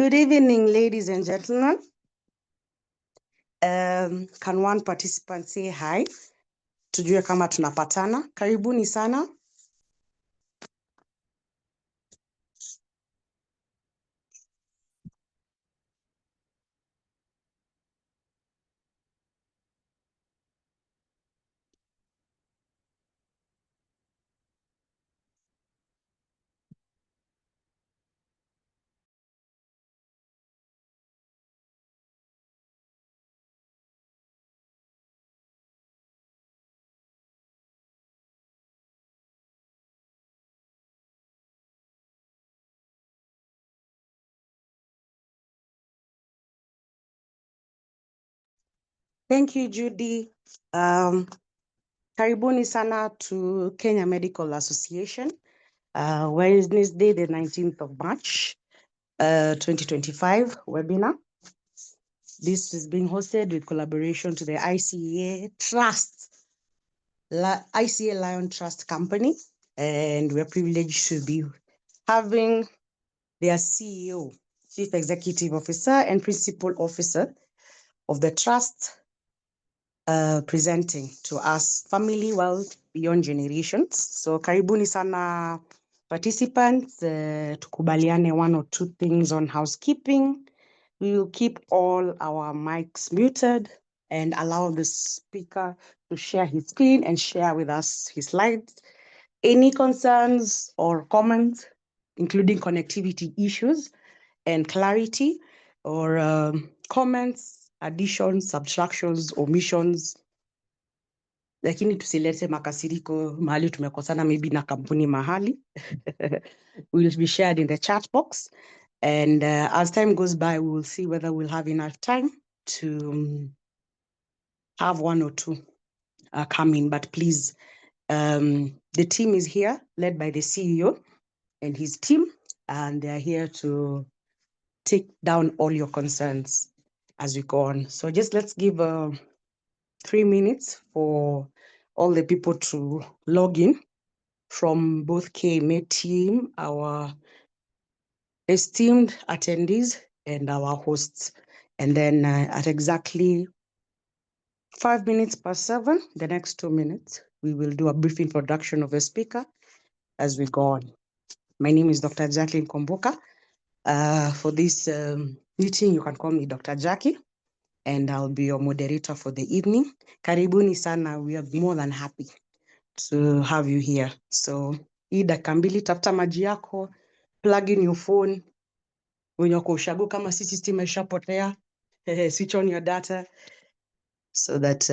Good evening, ladies and gentlemen. Can one participant say hi? Tujue kama tunapatana. Karibuni sana. Thank you, Judy. Karibuni sana to Kenya Medical Association, Wednesday, the 19th of March, 2025 webinar. This is being hosted with collaboration to the ICEA Lion Trust Company, and we're privileged to be having their CEO, Chief Executive Officer and Principal Officer of the Trust presenting to us Family Wealth Beyond Generations. So karibuni sana participants, tukubaliane one or two things on housekeeping. We will keep all our mics muted and allow the speaker to share his screen and share with us his slides. Any concerns or comments, including connectivity issues and clarity, or comments, additions, subtractions, omissions, lakini tusilete makasiriko mahali tumekosana maybe na kampuni mahali. Will be shared in the chat box, and as time goes by we will see whether we'll have enough time to have one or two come in. But please, the team is here led by the CEO and his team, and they're here to take down all your concerns as we go on. So just let's give 3 minutes for all the people to log in from both KMA team, our esteemed attendees, and our hosts. And then at exactly 5 minutes past 7, the next 2 minutes, we will do a brief introduction of the speaker as we go on. My name is Dr. Jacqueline Komboka. For this meeting, you can call me Dr. Jackie, and I'll be your moderator for the evening. Karibuni sana, we are more than happy to have you here. So, hii dakika mbili, tafuta maji yako, plug in your phone, wenye wako ushago kama sisi stima ishapotea, switch on your data, so that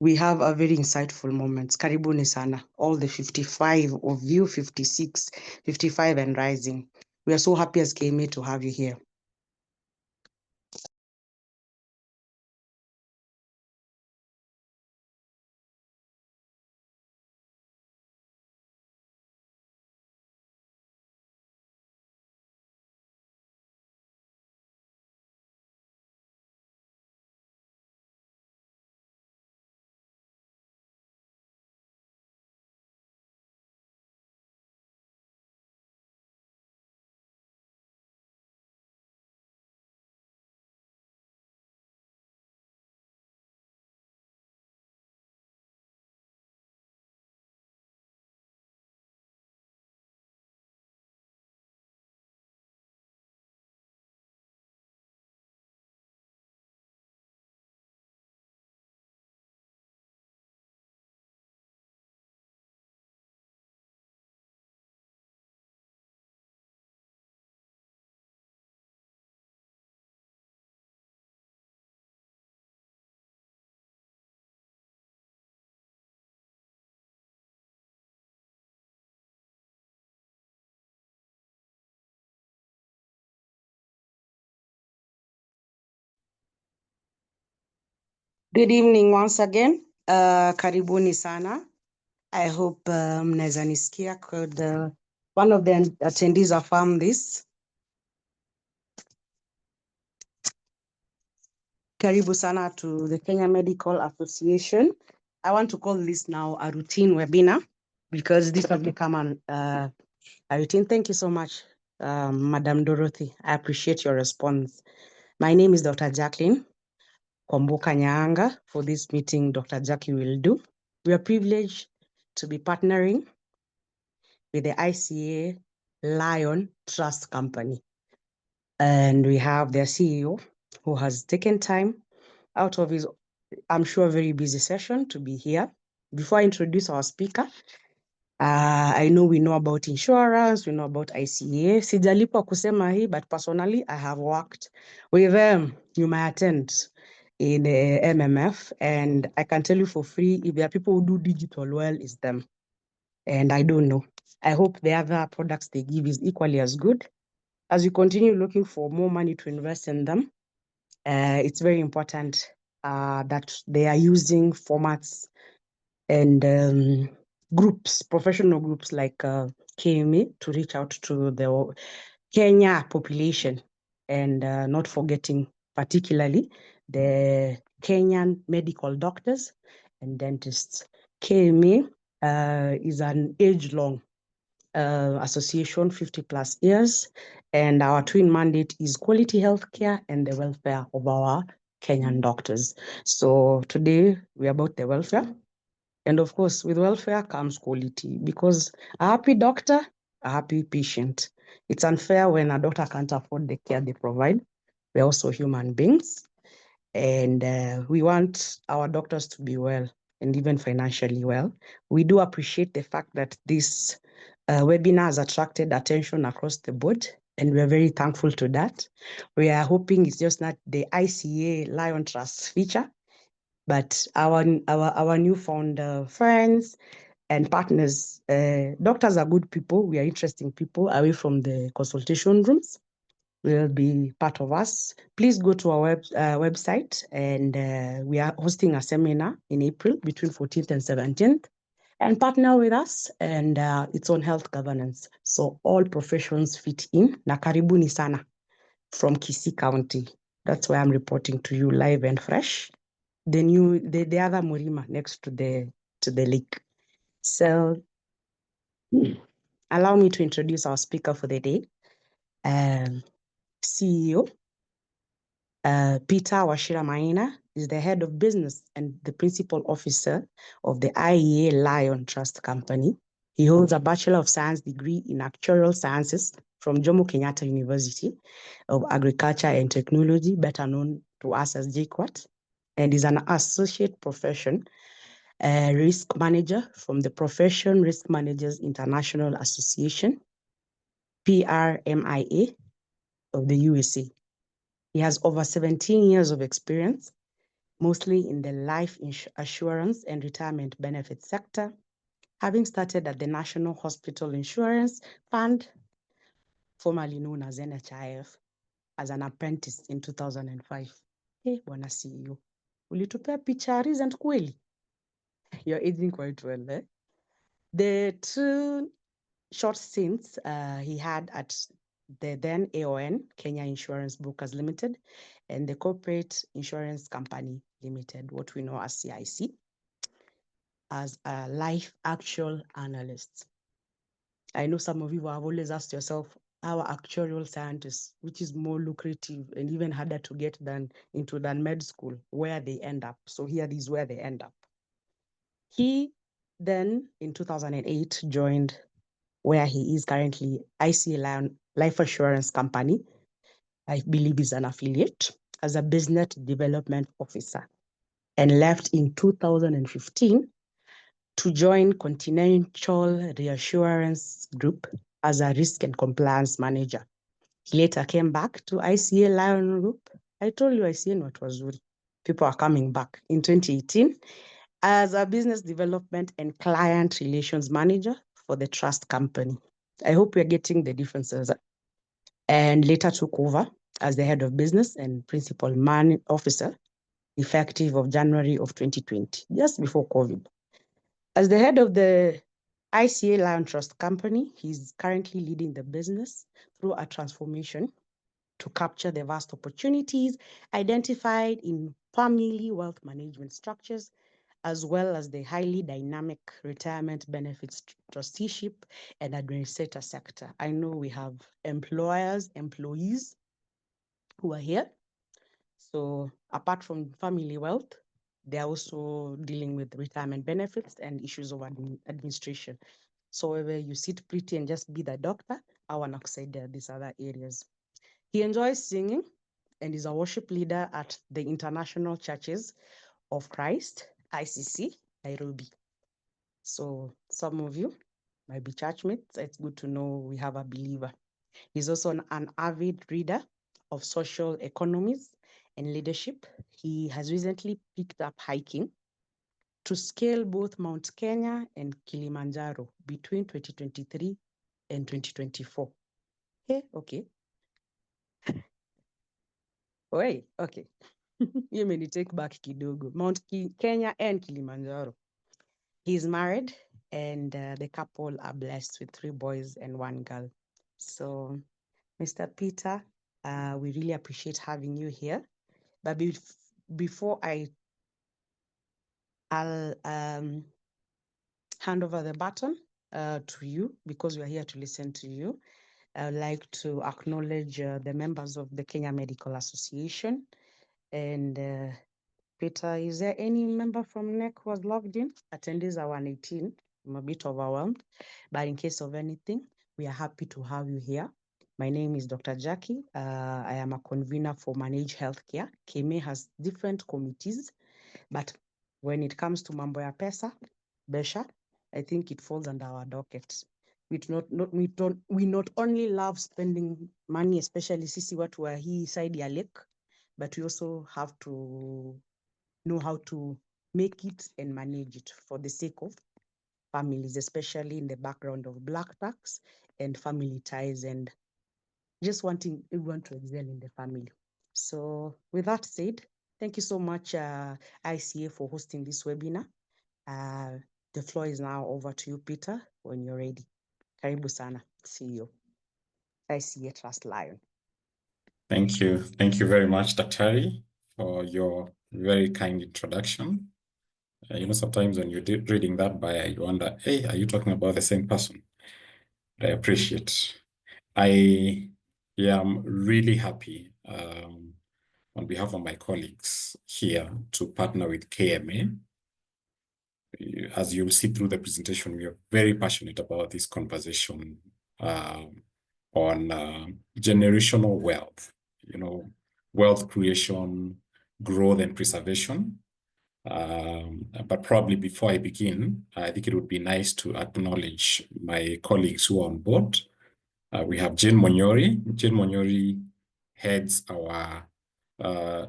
we have a very insightful moments. Karibuni sana, all the 55 of you, 56, 55 and rising. We are so happy as KMA to have you here. Good evening once again. Karibuni sana. I hope mnaweza nisikia. Could one of the attendees affirm this? Karibu sana to the Kenya Medical Association. I want to call this now a routine webinar because this has become a routine. Thank you so much, Madam Dorothy. I appreciate your response. My name is Dr. Jacqueline Kwamboka Nyaanga. For this meeting, Dr. Jackie will do. We are privileged to be partnering with the ICA Lion Trust Company. And we have their CEO who has taken time out of his, I'm sure, very busy session to be here. Before I introduce our speaker, I know we know about insurance, we know about ICA. Sijalipwa kusema hii, but personally, I have worked with them. You may attend in the MMF, and I can tell you for free, if there are people who do digital well, it's them. And I don't know. I hope the other products they give is equally as good. As you continue looking for more money to invest in them, it's very important that they are using formats and groups, professional groups like KMA to reach out to the Kenya population, and not forgetting particularly the Kenyan medical doctors and dentists. KMA is an age-long association, 50 plus years, and our twin mandate is quality healthcare and the welfare of our Kenyan doctors. So today we're about the welfare. And of course, with welfare comes quality, because a happy doctor, a happy patient. It's unfair when a doctor can't afford the care they provide. We're also human beings, and we want our doctors to be well and even financially well. We do appreciate the fact that this webinar has attracted attention across the board, and we're very thankful to that. We are hoping it's just not the ICA Lion Trust feature, but our newfound friends and partners. Doctors are good people. We are interesting people away from the consultation rooms. Will be part of us. Please go to our website, and we are hosting a seminar in April between 14th and 17th, and partner with us, and it's on health governance. So all professions fit in. Na karibuni sana from Kisii County. That's why I'm reporting to you live and fresh. The other Murima next to the lake. So allow me to introduce our speaker for the day, CEO Peter Wachira Maina is the head of business and the principal officer of the IEA Lion Trust Company. He holds a Bachelor of Science degree in Actuarial Sciences from Jomo Kenyatta University of Agriculture and Technology, better known to us as JKUAT, and is an associate profession risk manager from the Profession Risk Managers International Association, PRMIA, of the USA. He has over 17 years of experience, mostly in the life assurance and retirement benefit sector, having started at the National Hospital Insurance Fund, formerly known as NHIF, as an apprentice in 2005. Hey, Bwana CEO, ulitupea picha recent kweli? You're aging quite well, eh? The two short stints he had at the then AON, Kenya Insurance Brokers Limited, and the Corporate Insurance Company Limited, what we know as CIC, as a life actual analyst. I know some of you have always asked yourself, our actuarial scientists, which is more lucrative and even harder to get than med school, where they end up. So here is where they end up. He then, in 2008, joined where he is currently, ICEAL Lion Life Assurance Company. I believe is an affiliate, as a business development officer, and left in 2015 to join Continental Reassurance Group as a risk and compliance manager. He later came back to ICA Lion Group. I told you ICA what was good. People are coming back in 2018 as a business development and client relations manager for the trust company. I hope you're getting the differences. And later took over as the head of business and principal officer, effective of January of 2020, just before COVID. As the head of the ICA Lion Trust Company, he's currently leading the business through a transformation to capture the vast opportunities identified in family wealth management structures as well as the highly dynamic retirement benefits trusteeship and administrator sector. I know we have employees who are here. So apart from family wealth, they're also dealing with retirement benefits and issues of administration. So whether you sit pretty and just be the doctor, I want to say there these other areas. He enjoys singing and is a worship leader at the International Churches of Christ, ICC, Nairobi. So some of you might be churchmates. It's good to know we have a believer. He's also an avid reader of social economies and leadership. He has recently picked up hiking to scale both Mount Kenya and Kilimanjaro between 2023 and 2024. Hey, okay. Wait, okay. You may take back kidogo. Mount Kenya and Kilimanjaro. He's married and the couple are blessed with 3 boys and 1 girl. So, Mr. Peter, we really appreciate having you here. But before I'll hand over the baton to you, because we're here to listen to you, I'd like to acknowledge the members of the Kenya Medical Association. And Peter, is there any member from NEC who was logged in? Attendees are 118. I'm a bit overwhelmed, but in case of anything, we are happy to have you here. My name is Dr. Jackie. I am a convener for Managed Healthcare. KME has different committees, but when it comes to mambo ya pesa, Besha, I think it falls under our docket. We not only love spending money, especially sisi watu wa hii side ya lake, but we also have to know how to make it and manage it for the sake of families, especially in the background of black tax and family ties and just wanting everyone to excel in the family. So with that said, thank you so much, ICA, for hosting this webinar. The floor is now over to you, Peter, when you're ready. Karibu sana, CEO, ICA Trust Lion. Thank you. Thank you very much, Daktari, for your very kind introduction. Sometimes when you're reading that bio, you wonder, hey, are you talking about the same person? I appreciate. I am really happy on behalf of my colleagues here to partner with KMA. As you'll see through the presentation, we are very passionate about this conversation on generational wealth, wealth creation, growth, and preservation. But probably before I begin, I think it would be nice to acknowledge my colleagues who are on board. We have Jane Monyori. Jane Monyori heads our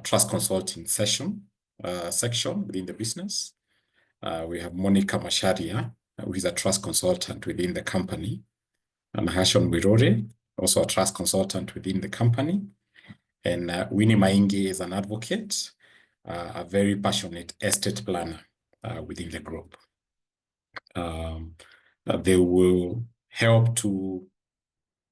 trust consulting section within the business. We have Monica Masharia, who is a trust consultant within the company. And Hashon Wirore, also a trust consultant within the company. And Winnie Maingi is an advocate, a very passionate estate planner within the group. They will help to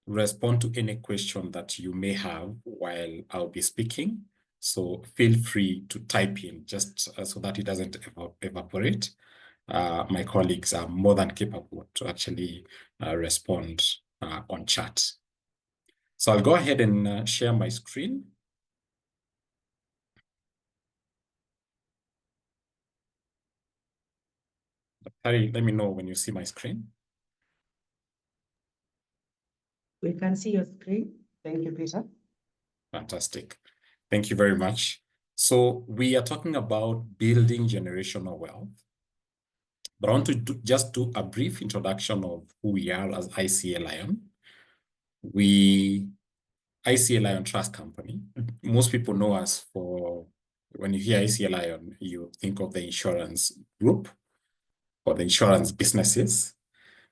respond to any question that you may have while I'll be speaking. So feel free to type in just so that it doesn't evaporate. My colleagues are more than capable to actually respond on chat. So I'll go ahead and share my screen. Harry, let me know when you see my screen. We can see your screen. Thank you, Peter. Fantastic. Thank you very much. So we are talking about building generational wealth. But I want to just do a brief introduction of who we are as ICEAL Lion. ICEAL Lion Trust Company. Most people know us for, when you hear ICEAL Lion, you think of the insurance group or the insurance businesses.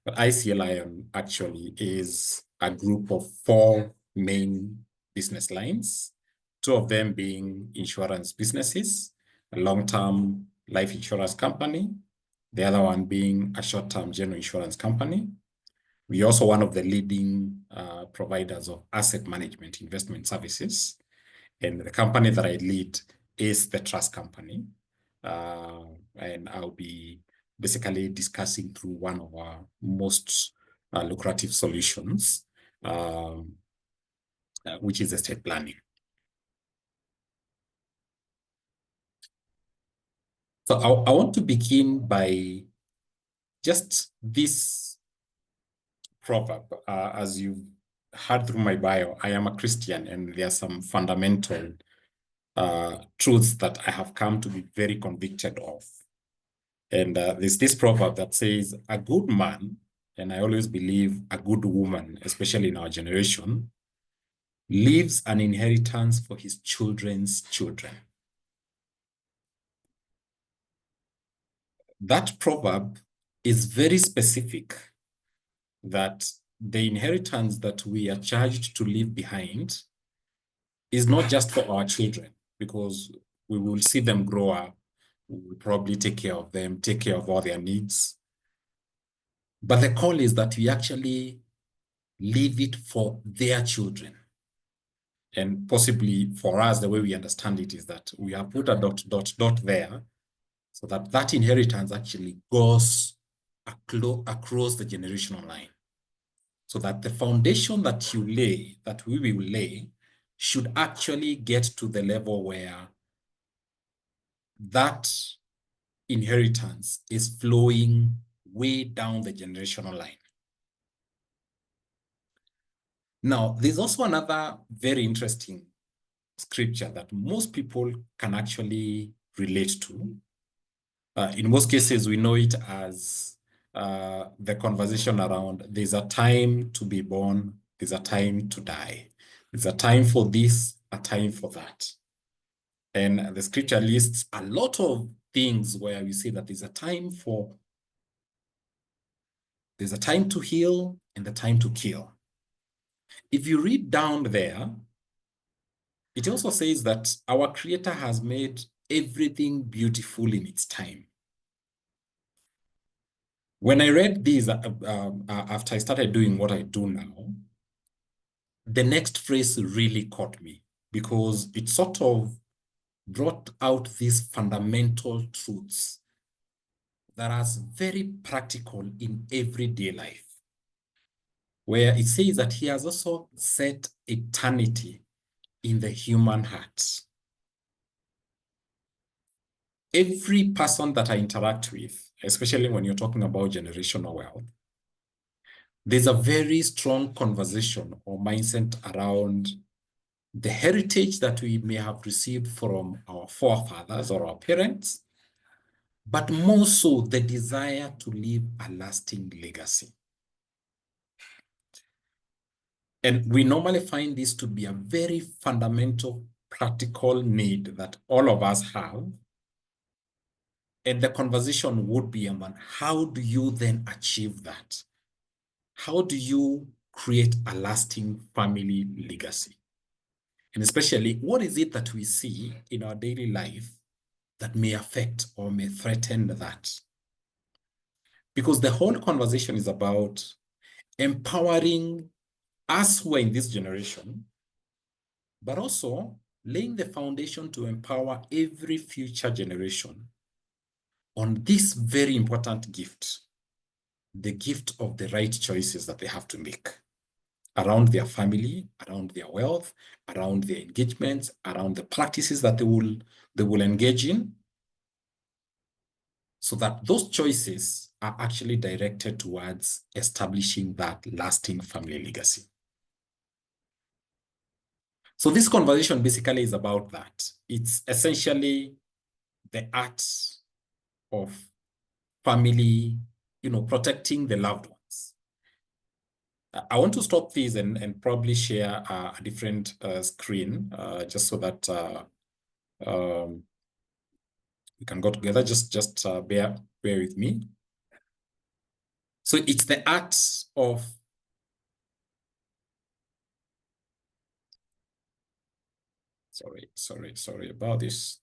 But ICEAL Lion actually is a group of 4 main business lines, 2 of them being insurance businesses, a long-term life insurance company, the other one being a short-term general insurance company. We're also one of the leading providers of asset management investment services. And the company that I lead is the trust company. and I'll be basically discussing through one of our most lucrative solutions, which is estate planning. So I want to begin by just this proverb. As you've heard through my bio, I am a Christian, and there are some fundamental truths that I have come to be very convicted of. And there's this proverb that says, a good man, and I always believe a good woman, especially in our generation, leaves an inheritance for his children's children. That proverb is very specific, that the inheritance that we are charged to leave behind is not just for our children, because we will see them grow up, we will probably take care of them, take care of all their needs. But the call is that we actually leave it for their children. And possibly for us, the way we understand it is that we have put a dot there, so that that inheritance actually goes across the generational line. So that the foundation that you lay, that we will lay, should actually get to the level where that inheritance is flowing way down the generational line. Now, there's also another very interesting scripture that most people can actually relate to. In most cases, we know it as the conversation around there's a time to be born, there's a time to die. There's a time for this, a time for that. And the scripture lists a lot of things where we see that there's a time to heal and a time to kill. If you read down there, it also says that our Creator has made everything beautiful in its time. When I read these, after I started doing what I do now, the next phrase really caught me, because it sort of brought out these fundamental truths that are very practical in everyday life, where it says that he has also set eternity in the human heart. Every person that I interact with, especially when you're talking about generational wealth, there's a very strong conversation or mindset around the heritage that we may have received from our forefathers or our parents, but more so the desire to leave a lasting legacy. And we normally find this to be a very fundamental, practical need that all of us have. And the conversation would be about how do you then achieve that? How do you create a lasting family legacy? And especially, what is it that we see in our daily life that may affect or may threaten that? Because the whole conversation is about empowering us who are in this generation, but also laying the foundation to empower every future generation on this very important gift, the gift of the right choices that they have to make around their family, around their wealth, around their engagements, around the practices that they will engage in, so that those choices are actually directed towards establishing that lasting family legacy. So this conversation basically is about that. It's essentially the art of family, protecting the loved ones. I want to stop this and probably share a different screen just so that we can go together. Just bear with me. So it's the art of sorry about this.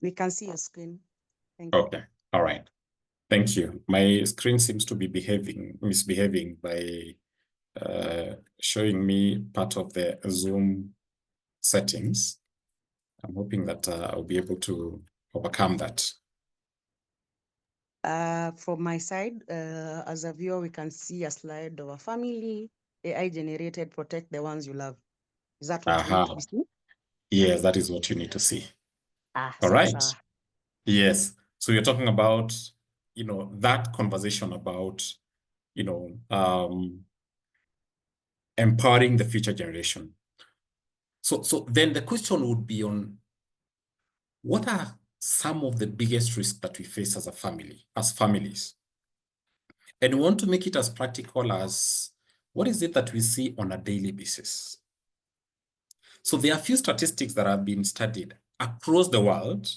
We can see your screen. Thank you. Okay. All right. Thank you. My screen seems to be misbehaving by showing me part of the Zoom settings. I'm hoping that I'll be able to overcome that. From my side, as a viewer, we can see a slide of a family, AI generated, protect the ones you love. Is that what we need to be seeing? Yes, that is what you need to see. All Sawa right. sawa. Yes. So you're talking about, that conversation about, empowering the future generation. So then the question would be on what are some of the biggest risks that we face as a family, as families? And we want to make it as practical as what is it that we see on a daily basis? So there are a few statistics that have been studied across the world.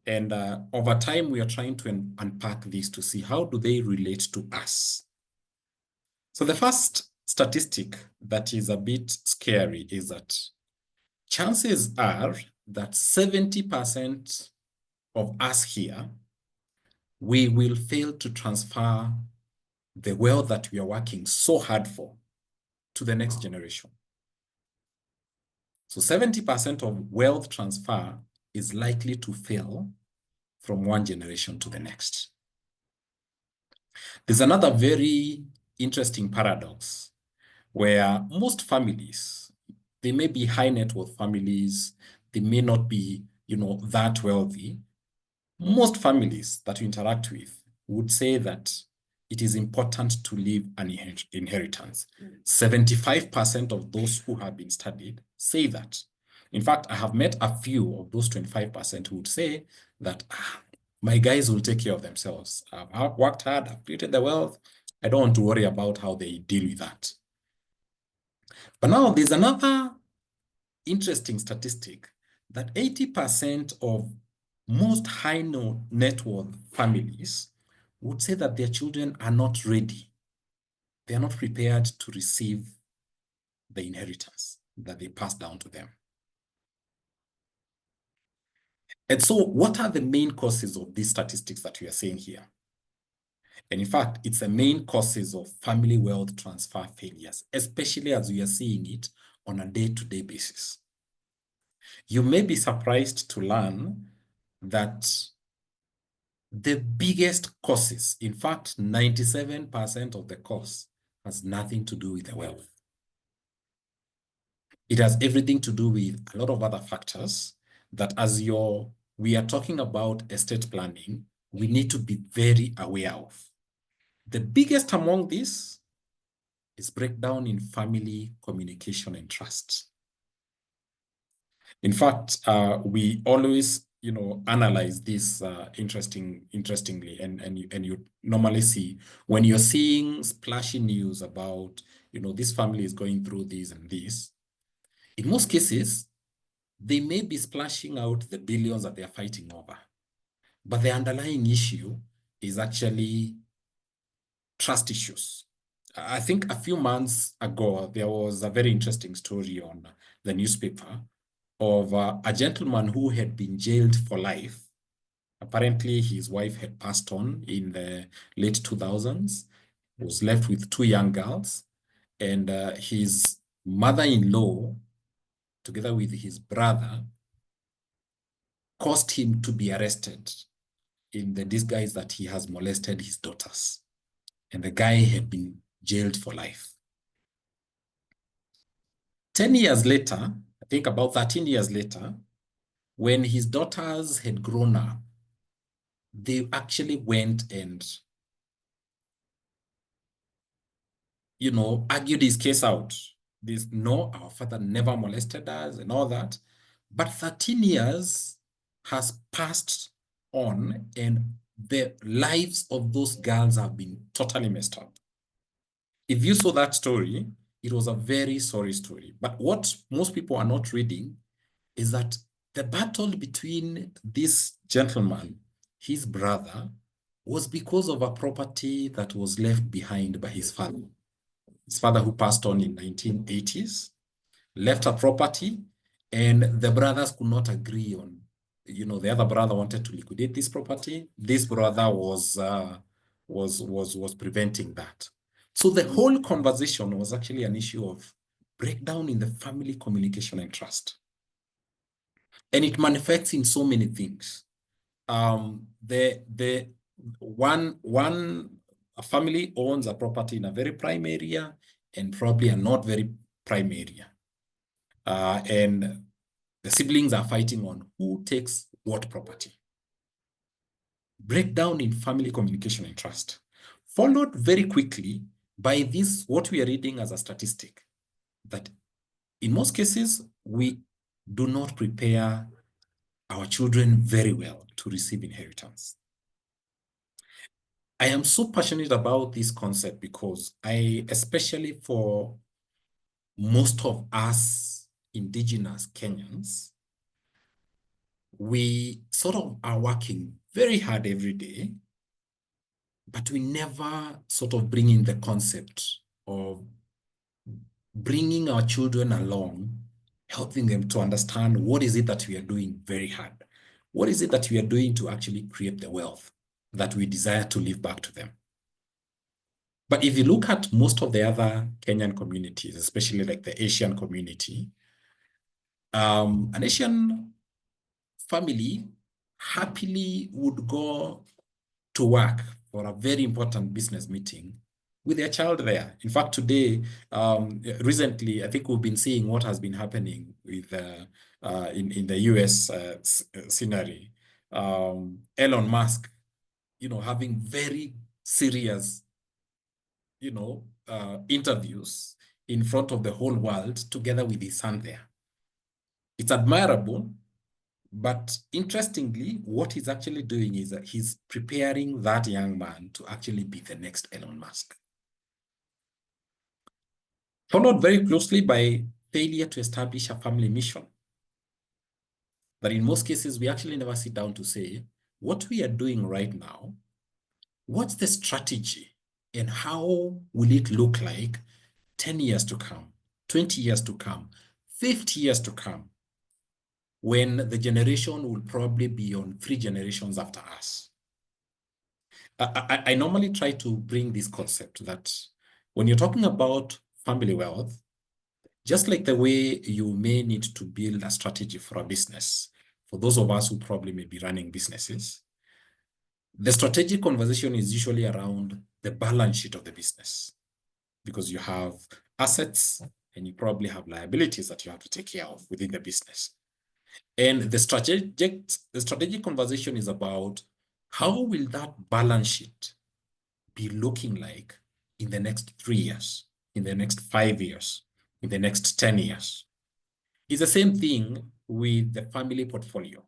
And over time, we are trying to unpack these to see how do they relate to us. So the first statistic that is a bit scary is that chances are that 70% of us here, we will fail to transfer the wealth that we are working so hard for to the next generation. So 70% of wealth transfer is likely to fail from one generation to the next. There's another very interesting paradox where most families, they may be high net worth families, they may not be, that wealthy. Most families that you interact with would say that it is important to leave an inheritance. 75% of those who have been studied say that. In fact, I have met a few of those 25% who would say that my guys will take care of themselves. I've worked hard, I've created the wealth. I don't want to worry about how they deal with that. But now there's another interesting statistic that 80% of most high net worth families would say that their children are not ready. They are not prepared to receive the inheritance that they pass down to them. And so what are the main causes of these statistics that we are seeing here? And in fact, it's the main causes of family wealth transfer failures, especially as we are seeing it on a day-to-day basis. You may be surprised to learn that the biggest causes, in fact, 97% of the cause has nothing to do with the wealth. It has everything to do with a lot of other factors that we are talking about estate planning, we need to be very aware of. The biggest among these is breakdown in family communication and trust. In fact, we always, analyze this interestingly, and you normally see when you're seeing splashy news about, this family is going through this and this. In most cases, they may be splashing out the billions that they are fighting over, but the underlying issue is actually trust issues. I think a few months ago, there was a very interesting story on the newspaper of a gentleman who had been jailed for life. Apparently, his wife had passed on in the late 2000s, was left with two young girls, and his mother-in-law, together with his brother, caused him to be arrested in the disguise that he has molested his daughters. And the guy had been jailed for life. 10 years later, I think about 13 years later, when his daughters had grown up, they actually went and, argued his case out. No, our father never molested us and all that. But 13 years has passed on and the lives of those girls have been totally messed up. If you saw that story, it was a very sorry story. But what most people are not reading is that the battle between this gentleman, his brother, was because of a property that was left behind by his father. His father, who passed on in 1980s, left a property, and the brothers could not agree on the other brother wanted to liquidate this property. This brother was preventing that. So the whole conversation was actually an issue of breakdown in the family communication and trust. And it manifests in so many things. A family owns a property in a very prime area and probably a not very prime area. And the siblings are fighting on who takes what property. Breakdown in family communication and trust, followed very quickly by this, what we are reading as a statistic, that in most cases, we do not prepare our children very well to receive inheritance. I am so passionate about this concept because especially for most of us indigenous Kenyans, we sort of are working very hard every day, but we never sort of bring in the concept of bringing our children along, helping them to understand what is it that we are doing very hard. What is it that we are doing to actually create the wealth that we desire to leave back to them? But if you look at most of the other Kenyan communities, especially like the Asian community, an Asian family happily would go to work for a very important business meeting with their child there. In fact, today, recently, I think we've been seeing what has been happening with in the US scenery. Elon Musk, having very serious, interviews in front of the whole world together with his son there. It's admirable, but interestingly, what he's actually doing is that he's preparing that young man to actually be the next Elon Musk. Followed very closely by failure to establish a family mission. That in most cases, we actually never sit down to say, what we are doing right now, what's the strategy and how will it look like 10 years to come, 20 years to come, 50 years to come, when the generation will probably be on 3 generations after us. I normally try to bring this concept that when you're talking about family wealth, just like the way you may need to build a strategy for a business, for those of us who probably may be running businesses, the strategic conversation is usually around the balance sheet of the business, because you have assets and you probably have liabilities that you have to take care of within the business. And the strategic conversation is about how will that balance sheet be looking like in the next 3 years, in the next 5 years, in the next 10 years. It's the same thing with the family portfolio.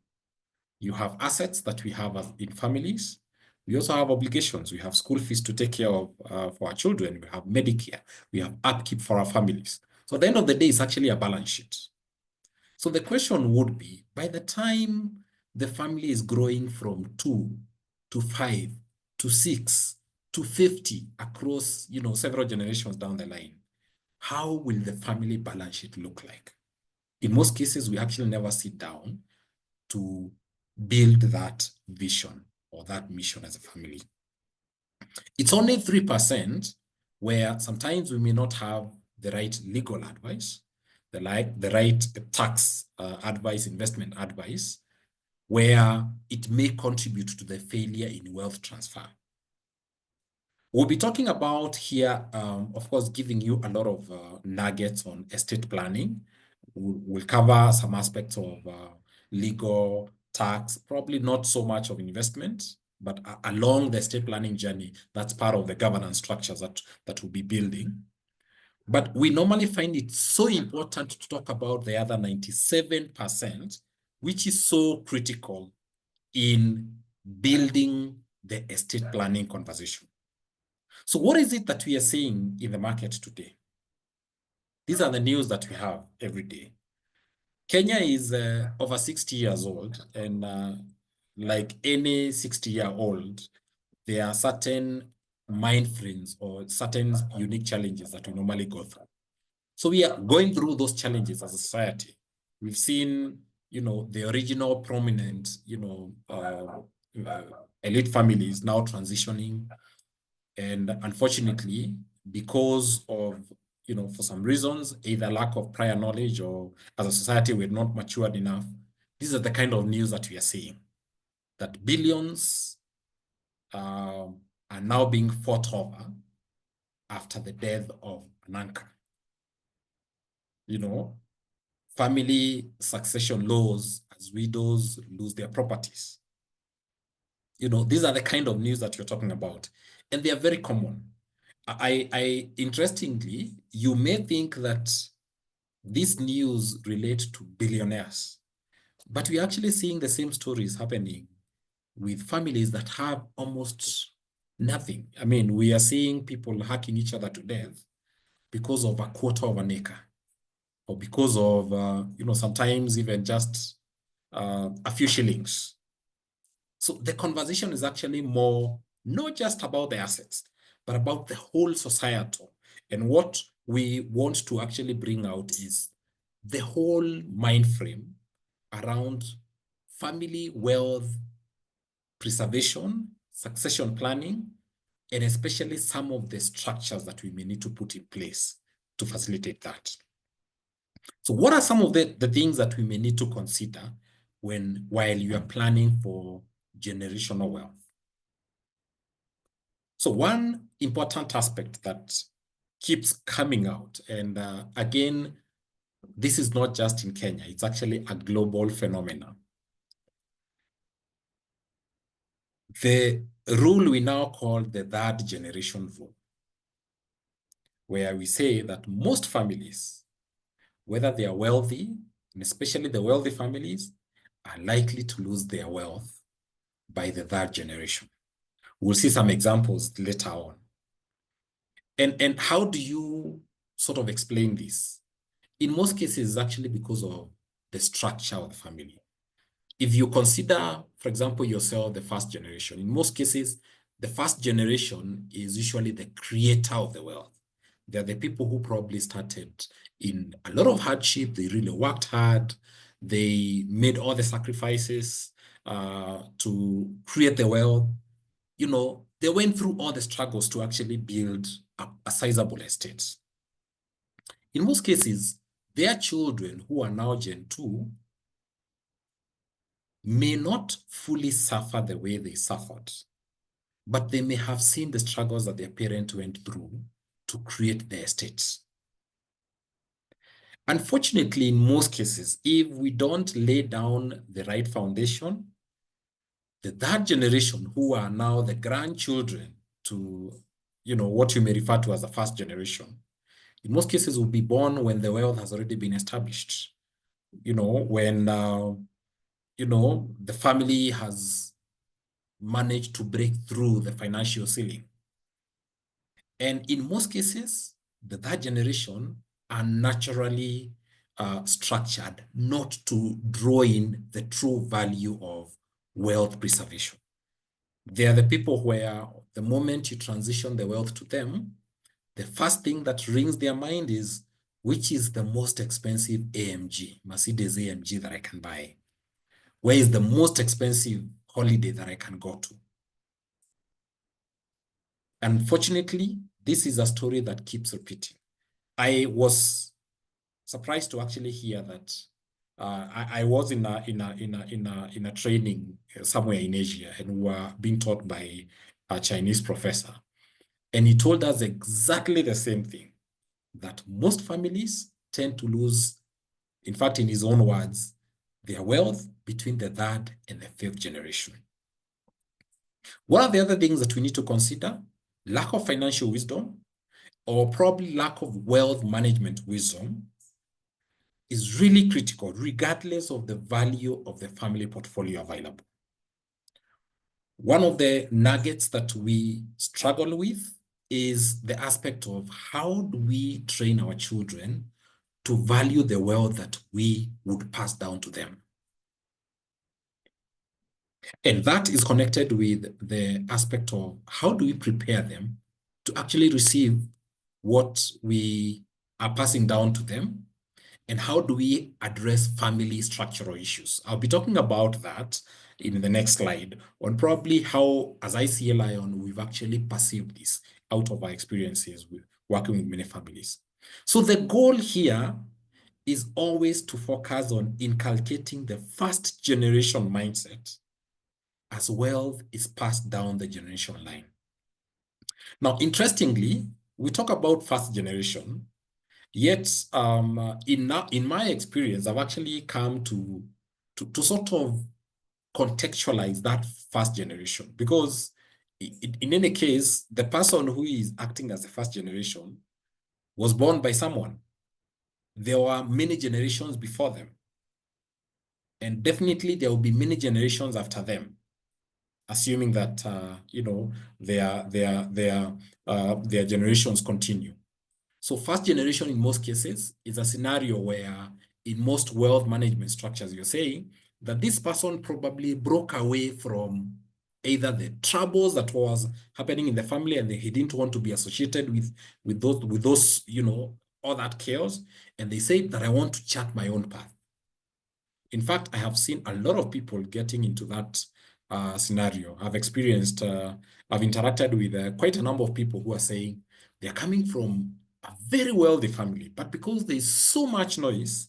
You have assets that we have in families. We also have obligations. We have school fees to take care of for our children. We have Medicare. We have upkeep for our families. So at the end of the day, it's actually a balance sheet. So the question would be, by the time the family is growing from 2 to 5 to 6 to 50 across, several generations down the line, how will the family balance sheet look like? In most cases, we actually never sit down to build that vision or that mission as a family. It's only 3% where sometimes we may not have the right legal advice, the right tax advice, investment advice, where it may contribute to the failure in wealth transfer. We'll be talking about here, of course, giving you a lot of nuggets on estate planning. We'll cover some aspects of legal, tax, probably not so much of investment, but along the estate planning journey, that's part of the governance structures that we'll be building. But we normally find it so important to talk about the other 97%, which is so critical in building the estate planning conversation. So what is it that we are seeing in the market today? These are the news that we have every day. Kenya is over 60 years old, and like any 60-year-old, there are certain mind frames or certain unique challenges that we normally go through. So we are going through those challenges as a society. We've seen the original prominent, elite families now transitioning. And unfortunately, because of, for some reasons, either lack of prior knowledge or as a society, we're not matured enough. These are the kind of news that we are seeing, that billions are now being fought over after the death of an uncle. Family succession laws as widows lose their properties. These are the kind of news that you're talking about, and they are very common. Interestingly, you may think that these news relate to billionaires, but we're actually seeing the same stories happening with families that have almost nothing. I mean, we are seeing people hacking each other to death because of a quarter of an acre, or because of, sometimes even just a few shillings. So the conversation is actually more, not just about the assets, but about the whole society. And what we want to actually bring out is the whole mind frame around family wealth preservation, succession planning, and especially some of the structures that we may need to put in place to facilitate that. So what are some of the things that we may need to consider while you are planning for generational wealth? So one important aspect that keeps coming out, and again, this is not just in Kenya, it's actually a global phenomenon. The rule we now call the third generation rule, where we say that most families, whether they are wealthy, and especially the wealthy families, are likely to lose their wealth by the third generation. We'll see some examples later on. And how do you sort of explain this? In most cases, it's actually because of the structure of the family. If you consider, for example, yourself, the first generation, in most cases, the first generation is usually the creator of the wealth. They're the people who probably started in a lot of hardship. They really worked hard. They made all the sacrifices to create the wealth. They went through all the struggles to actually build a sizable estate. In most cases, their children who are now Gen 2 may not fully suffer the way they suffered, but they may have seen the struggles that their parents went through to create their estates. Unfortunately, in most cases, if we don't lay down the right foundation, the third generation, who are now the grandchildren to, what you may refer to as the first generation, in most cases will be born when the wealth has already been established. When, the family has managed to break through the financial ceiling. And in most cases, the third generation are naturally structured not to draw in the true value of wealth preservation. They are the people where the moment you transition the wealth to them, the first thing that rings their mind is, which is the most expensive AMG, Mercedes AMG that I can buy? Where is the most expensive holiday that I can go to? Unfortunately, this is a story that keeps repeating. I was surprised to actually hear that I was in a training somewhere in Asia, and we were being taught by a Chinese professor, and he told us exactly the same thing, that most families tend to lose, in fact, in his own words, their wealth between the third and the fifth generation. What are the other things that we need to consider? Lack of financial wisdom, or probably lack of wealth management wisdom, is really critical, regardless of the value of the family portfolio available. One of the nuggets that we struggle with is the aspect of how do we train our children to value the wealth that we would pass down to them. And that is connected with the aspect of how do we prepare them to actually receive what we are passing down to them, And how do we address family structural issues? I'll be talking about that in the next slide on probably how, as ICEAL LION, we've actually perceived this out of our experiences with working with many families. So the goal here is always to focus on inculcating the first generation mindset as wealth is passed down the generation line. Now, interestingly, we talk about first generation, yet in my experience, I've actually come to sort of contextualize that first generation, because in any case, the person who is acting as the first generation was born by someone. There were many generations before them. And definitely there will be many generations after them, assuming that, their generations continue. So first generation in most cases is a scenario where in most wealth management structures, you're saying that this person probably broke away from either the troubles that was happening in the family and he didn't want to be associated with those, all that chaos. And they say that I want to chart my own path. In fact, I have seen a lot of people getting into that scenario. I've interacted with quite a number of people who are saying they're coming from a very wealthy family, but because there's so much noise,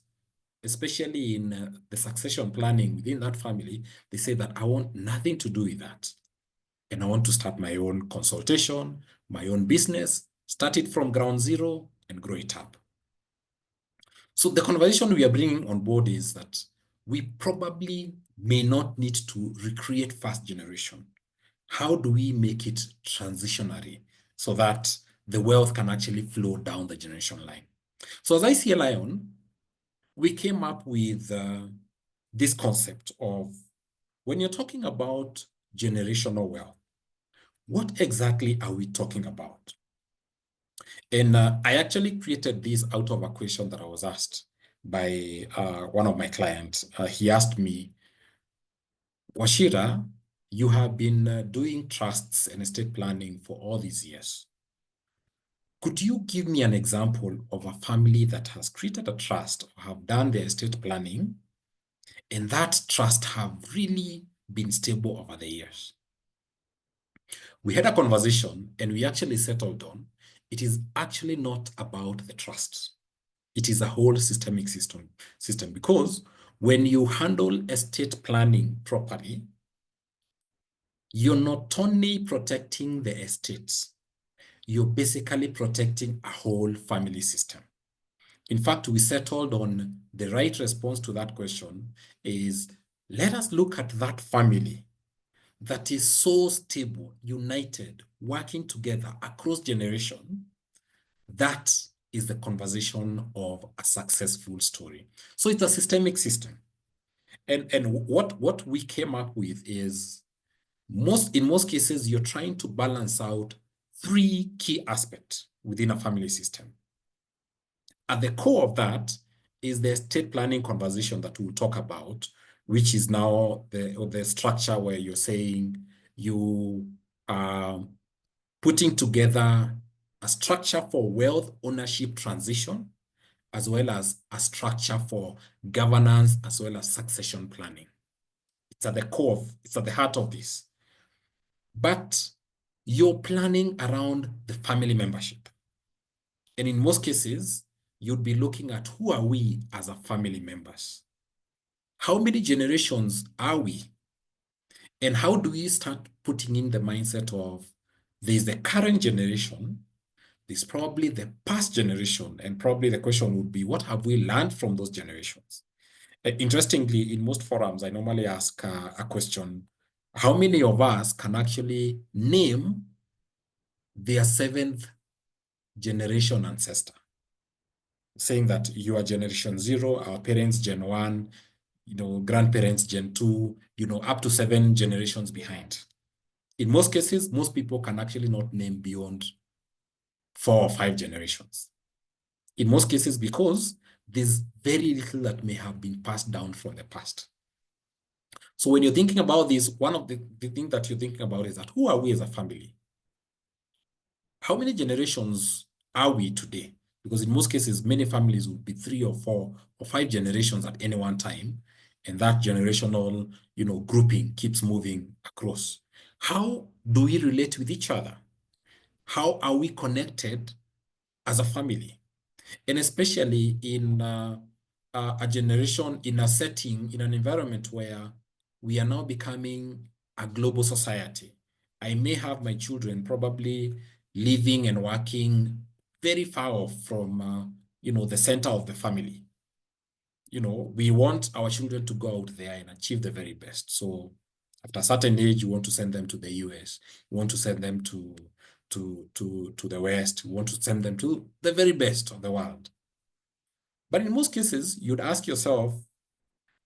especially in the succession planning within that family, they say that I want nothing to do with that. And I want to start my own consultation, my own business, start it from ground zero and grow it up. So the conversation we are bringing on board is that we probably may not need to recreate first generation. How do we make it transitionary so that the wealth can actually flow down the generation line? So as ICEAL LION, we came up with this concept of, when you're talking about generational wealth, what exactly are we talking about? And I actually created this out of a question that I was asked by one of my clients. He asked me, Washira, you have been doing trusts and estate planning for all these years. Could you give me an example of a family that has created a trust or have done their estate planning and that trust have really been stable over the years? We had a conversation and we actually settled on, it is actually not about the trust. It is a whole systemic system, because when you handle estate planning properly, you're not only protecting the estates, you're basically protecting a whole family system. In fact, we settled on the right response to that question is, let us look at that family that is so stable, united, working together across generation. That is the conversation of a successful story. So it's a systemic system. And what we came up with is, in most cases, you're trying to balance out three key aspects within a family system. At the core of that is the estate planning conversation that we'll talk about, which is now the structure where you're saying you are putting together a structure for wealth ownership transition, as well as a structure for governance, as well as succession planning. It's at the core of, it's at the heart of this. But you're planning around the family membership. And in most cases, you'd be looking at who are we as a family members? How many generations are we? And how do we start putting in the mindset of, there's the current generation, there's probably the past generation, and probably the question would be, what have we learned from those generations? Interestingly, in most forums, I normally ask a question, how many of us can actually name their seventh generation ancestor? Saying that you are generation 0, our parents Gen 1, grandparents Gen 2, up to 7 generations behind. In most cases, most people can actually not name beyond 4 or 5 generations. In most cases, because there's very little that may have been passed down from the past. So when you're thinking about this, one of the things that you're thinking about is that, who are we as a family? How many generations are we today? Because in most cases, many families would be 3 or 4 or 5 generations at any one time. And that generational, grouping keeps moving across. How do we relate with each other? How are we connected as a family? And especially in a generation, in a setting, in an environment where we are now becoming a global society. I may have my children probably living and working very far off from, the center of the family. We want our children to go out there and achieve the very best. So after a certain age, you want to send them to the US. You want to send them to the West. You want to send them to the very best of the world. But in most cases, you'd ask yourself,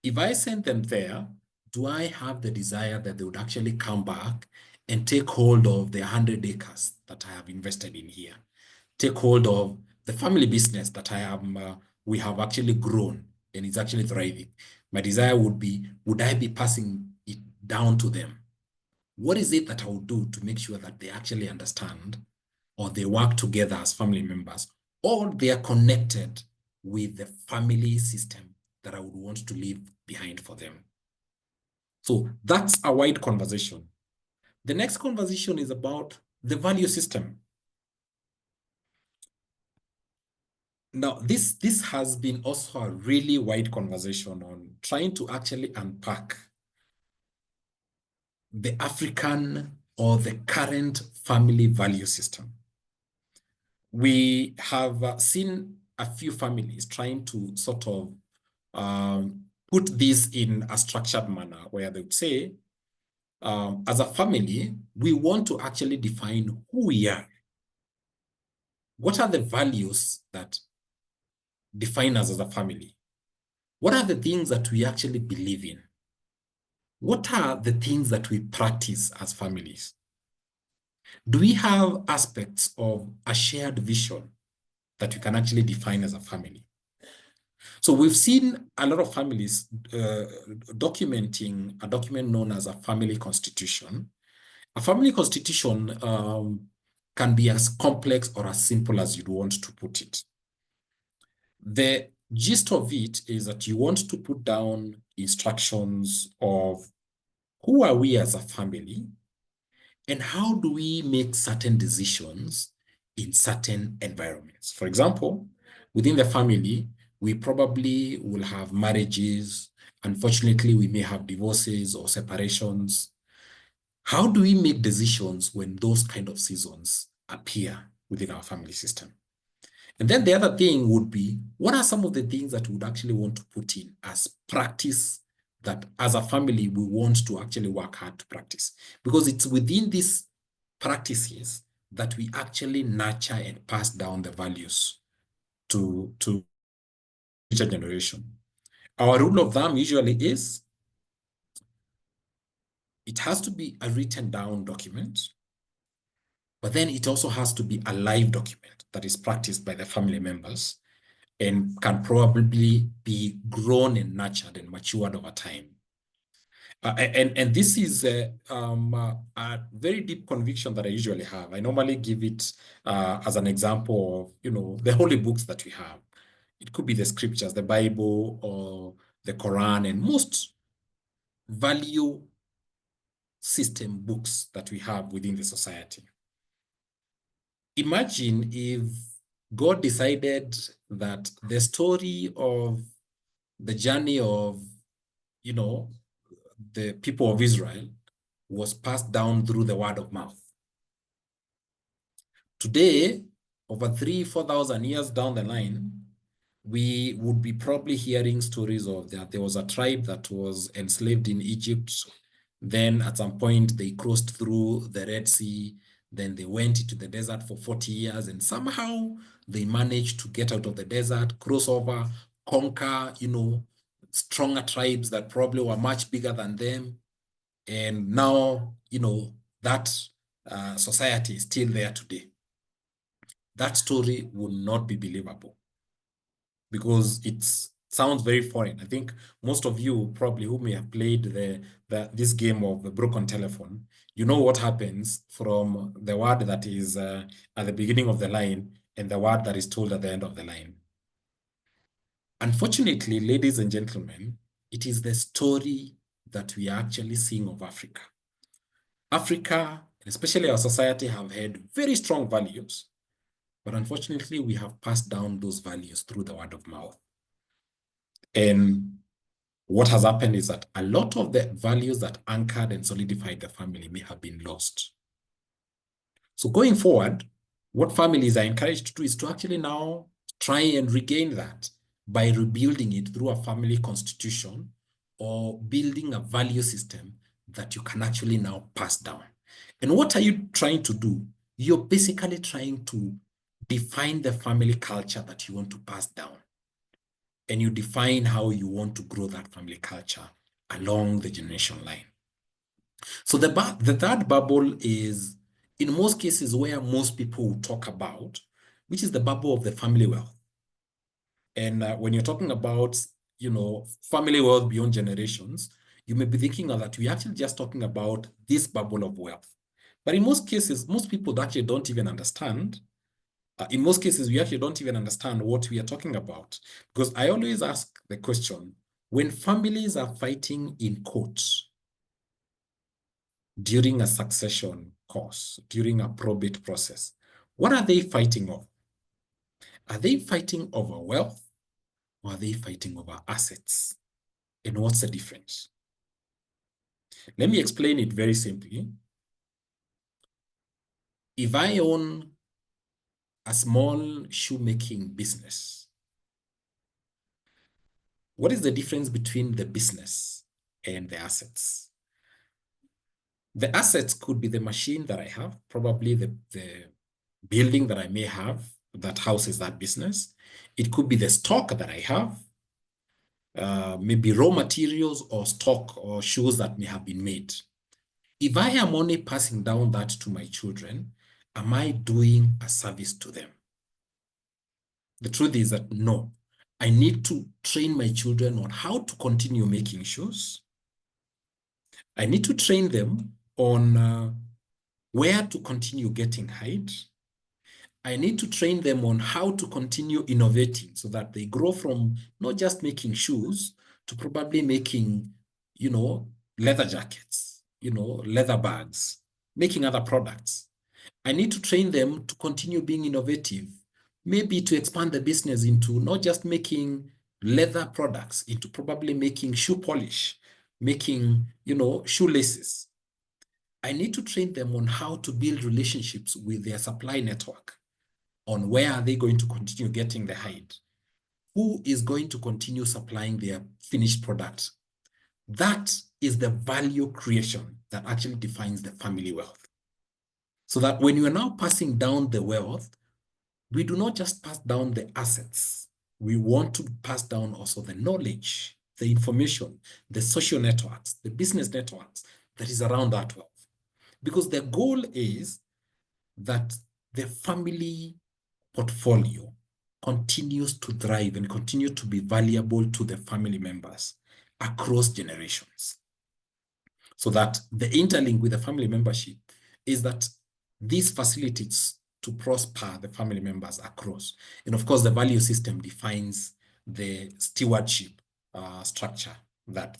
if I send them there, do I have the desire that they would actually come back and take hold of the 100 acres that I have invested in here? Take hold of the family business that we have actually grown and it's actually thriving. My desire would be, would I be passing it down to them? What is it that I will do to make sure that they actually understand or they work together as family members or they are connected with the family system that I would want to leave behind for them? So that's a wide conversation. The next conversation is about the value system. Now, this has been also a really wide conversation on trying to actually unpack the African or the current family value system. We have seen a few families trying to sort of put this in a structured manner where they would say, as a family, we want to actually define who we are. What are the values that define us as a family? What are the things that we actually believe in? What are the things that we practice as families? Do we have aspects of a shared vision that we can actually define as a family? So we've seen a lot of families documenting a document known as a family constitution. A family constitution can be as complex or as simple as you'd want to put it. The gist of it is that you want to put down instructions of who are we as a family and how do we make certain decisions in certain environments. For example, within the family, we probably will have marriages. Unfortunately, we may have divorces or separations. How do we make decisions when those kind of seasons appear within our family system? And then the other thing would be, what are some of the things that we would actually want to put in as practice that as a family we want to actually work hard to practice? Because it's within these practices that we actually nurture and pass down the values to future generation. Our rule of thumb usually is, it has to be a written down document, but then it also has to be a live document that is practiced by the family members and can probably be grown and nurtured and matured over time. And this is a very deep conviction that I usually have. I normally give it as an example of, the holy books that we have. It could be the scriptures, the Bible or the Quran, and most value system books that we have within the society. Imagine if God decided that the story of the journey of, the people of Israel was passed down through the word of mouth. Today, over 3,000-4,000 years down the line, we would be probably hearing stories of that there was a tribe that was enslaved in Egypt. Then at some point they crossed through the Red Sea. Then they went into the desert for 40 years and somehow they managed to get out of the desert, cross over, conquer, stronger tribes that probably were much bigger than them. And now, that society is still there today. That story will not be believable because it sounds very foreign. I think most of you probably who may have played this game of the broken telephone, you know what happens from the word that is at the beginning of the line and the word that is told at the end of the line. Unfortunately, ladies and gentlemen, it is the story that we are actually seeing of Africa. Africa, and especially our society, have had very strong values, but unfortunately, we have passed down those values through the word of mouth. And what has happened is that a lot of the values that anchored and solidified the family may have been lost. So going forward, what families are encouraged to do is to actually now try and regain that by rebuilding it through a family constitution or building a value system that you can actually now pass down. And what are you trying to do? You're basically trying to define the family culture that you want to pass down. And you define how you want to grow that family culture along the generation line. So the third bubble is, in most cases, where most people will talk about, which is the bubble of the family wealth. And when you're talking about, family wealth beyond generations, you may be thinking that we're actually just talking about this bubble of wealth. But in most cases, most people actually don't even understand. In most cases, we actually don't even understand what we are talking about. Because I always ask the question, when families are fighting in courts, during a succession course, during a probate process, what are they fighting over? Are they fighting over wealth, or are they fighting over assets? And what's the difference? Let me explain it very simply. If I own a small shoemaking business, what is the difference between the business and the assets? The assets could be the machine that I have, probably the building that I may have that houses that business. It could be the stock that I have, maybe raw materials or stock or shoes that may have been made. If I am only passing down that to my children, am I doing a service to them? The truth is that no. I need to train my children on how to continue making shoes. I need to train them on where to continue getting hide. I need to train them on how to continue innovating so that they grow from not just making shoes to probably making, leather jackets, leather bags, making other products. I need to train them to continue being innovative, maybe to expand the business into not just making leather products, into probably making shoe polish, making, shoelaces. I need to train them on how to build relationships with their supply network, on where are they going to continue getting the hide, who is going to continue supplying their finished product. That is the value creation that actually defines the family wealth. So that when you are now passing down the wealth, we do not just pass down the assets. We want to pass down also the knowledge, the information, the social networks, the business networks that is around that wealth. Because the goal is that the family portfolio continues to thrive and continue to be valuable to the family members across generations. So that the interlink with the family membership is that these facilitates to prosper the family members across. And of course, the value system defines the stewardship structure that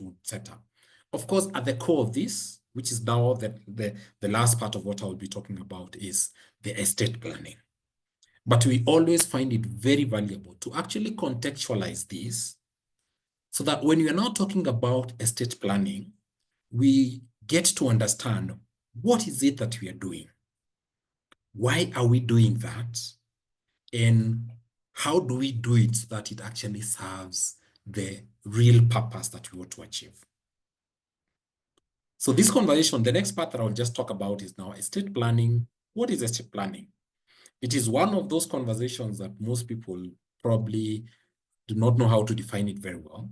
would set up. Of course, at the core of this, which is now the last part of what I will be talking about, is the estate planning. But we always find it very valuable to actually contextualize this so that when we are now talking about estate planning, we get to understand what is it that we are doing? Why are we doing that? And how do we do it so that it actually serves the real purpose that we want to achieve? So this conversation, the next part that I'll just talk about is now estate planning. What is estate planning? It is one of those conversations that most people probably do not know how to define it very well.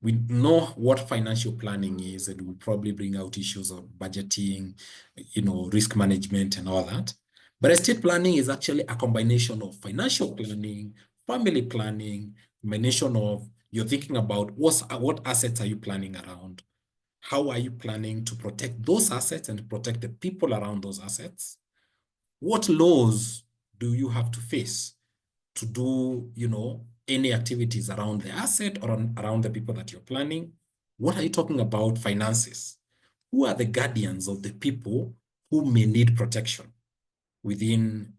We know what financial planning is, and we'll probably bring out issues of budgeting, risk management and all that. But estate planning is actually a combination of financial planning, family planning, combination of you're thinking about what assets are you planning around? How are you planning to protect those assets and protect the people around those assets? What laws do you have to face to do, any activities around the asset or around the people that you're planning? What are you talking about? Finances. Who are the guardians of the people who may need protection within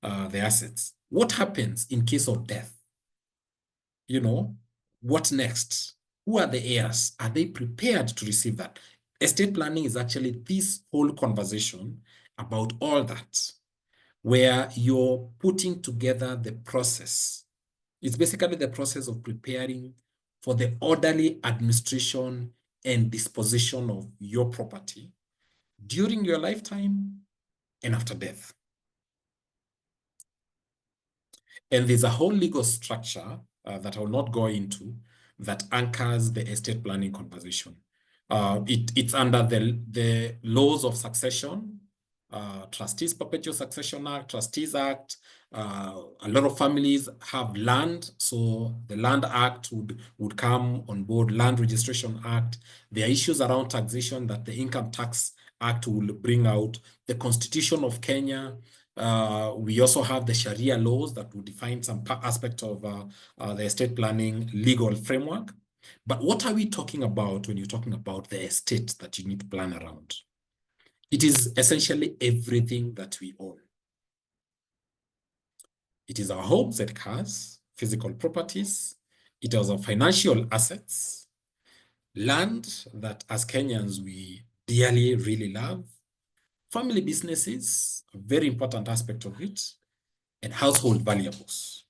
the assets? What happens in case of death? What next? Who are the heirs? Are they prepared to receive that? Estate planning is actually this whole conversation about all that, where you're putting together the process. It's basically the process of preparing for the orderly administration and disposition of your property during your lifetime and after death. And there's a whole legal structure that I will not go into that anchors the estate planning conversation. It's under the laws of succession, Trustees Perpetual Succession Act, Trustees Act. A lot of families have land, so the Land Act would come on board, Land Registration Act. There are issues around taxation that the Income Tax Act will bring out, the Constitution of Kenya. We also have the Sharia laws that will define some aspect of the estate planning legal framework. But what are we talking about when you're talking about the estate that you need to plan around? It is essentially everything that we own. It is our homes and cars, physical properties. It is our financial assets, land that as Kenyans we dearly really love, family businesses, a very important aspect of it, and household valuables,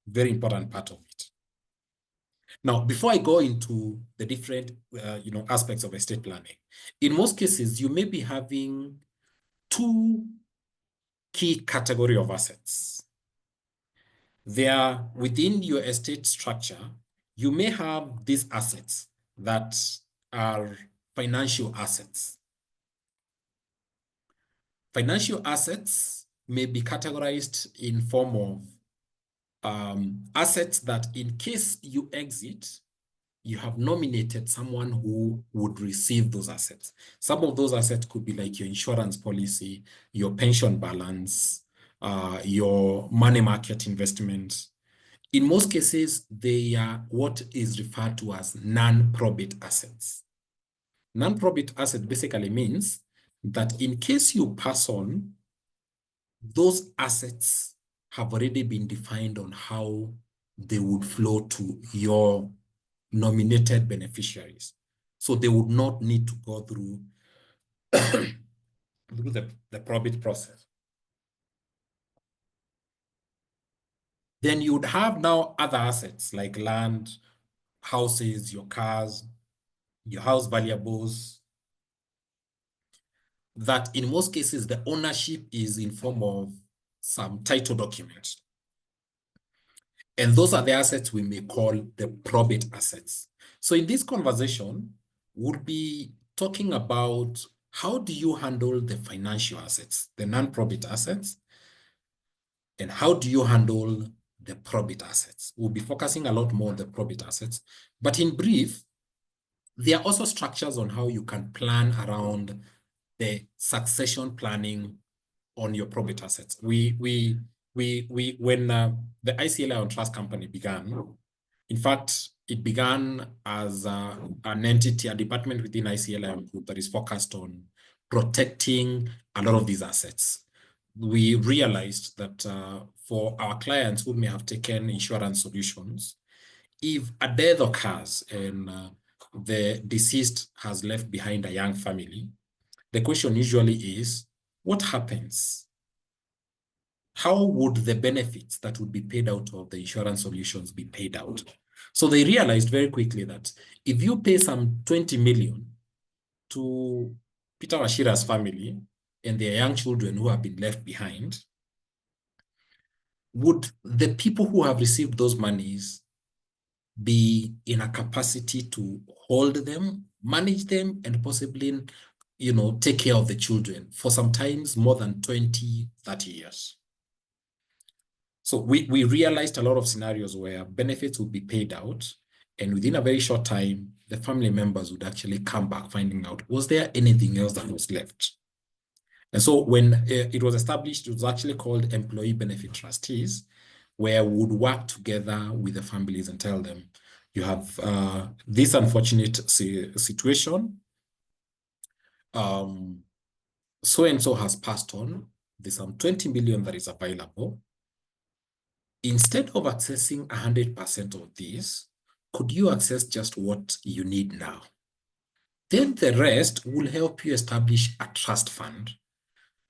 very important part of it. Now, before I go into the different aspects of estate planning, in most cases, you may be having two key categories of assets. There, within your estate structure, you may have these assets that are financial assets. Financial assets may be categorized in form of assets that in case you exit, you have nominated someone who would receive those assets. Some of those assets could be like your insurance policy, your pension balance, your money market investments. In most cases, they are what is referred to as non-probate assets. Non-probate asset basically means that in case you pass on, those assets have already been defined on how they would flow to your nominated beneficiaries. So they would not need to go through, the probate process. Then you would have now other assets like land, houses, your cars, your house valuables, that in most cases, the ownership is in form of some title documents. And those are the assets we may call the probate assets. So in this conversation, we'll be talking about how do you handle the financial assets, the non-probate assets, and how do you handle the probate assets? We'll be focusing a lot more on the probate assets, but in brief, there are also structures on how you can plan around the succession planning on your probate assets. When the ICEAL LION Trust Company began, in fact, it began as an entity, a department within ICEAL LION Group that is focused on protecting a lot of these assets. We realized that for our clients who may have taken insurance solutions, if a death occurs and the deceased has left behind a young family, the question usually is, what happens? How would the benefits that would be paid out of the insurance solutions be paid out? So they realized very quickly that if you pay some 20 million to Peter Washira's family and their young children who have been left behind, would the people who have received those monies be in a capacity to hold them, manage them, and possibly, take care of the children for sometimes more than 20, 30 years? So we realized a lot of scenarios where benefits would be paid out, and within a very short time, the family members would actually come back finding out, was there anything else that was left? And so when it was established, it was actually called Employee Benefit Trustees, where we would work together with the families and tell them, you have this unfortunate situation. So-and-so has passed on. There's some 20 million that is available. Instead of accessing 100% of this, could you access just what you need now? Then the rest will help you establish a trust fund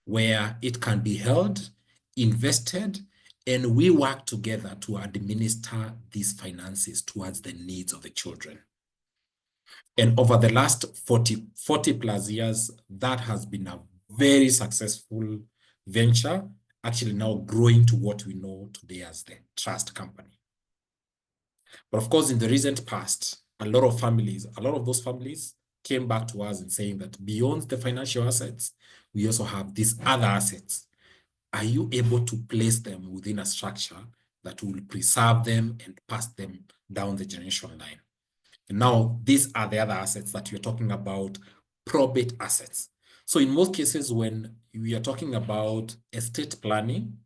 where it can be held, invested, and we work together to administer these finances towards the needs of the children. And over the last 40 plus years, that has been a very successful venture, actually now growing to what we know today as the trust company. But of course, in the recent past, a lot of those families came back to us and saying that beyond the financial assets, we also have these other assets. Are you able to place them within a structure that will preserve them and pass them down the generation line? And now, these are the other assets that you're talking about, probate assets. So in most cases, when we are talking about estate planning,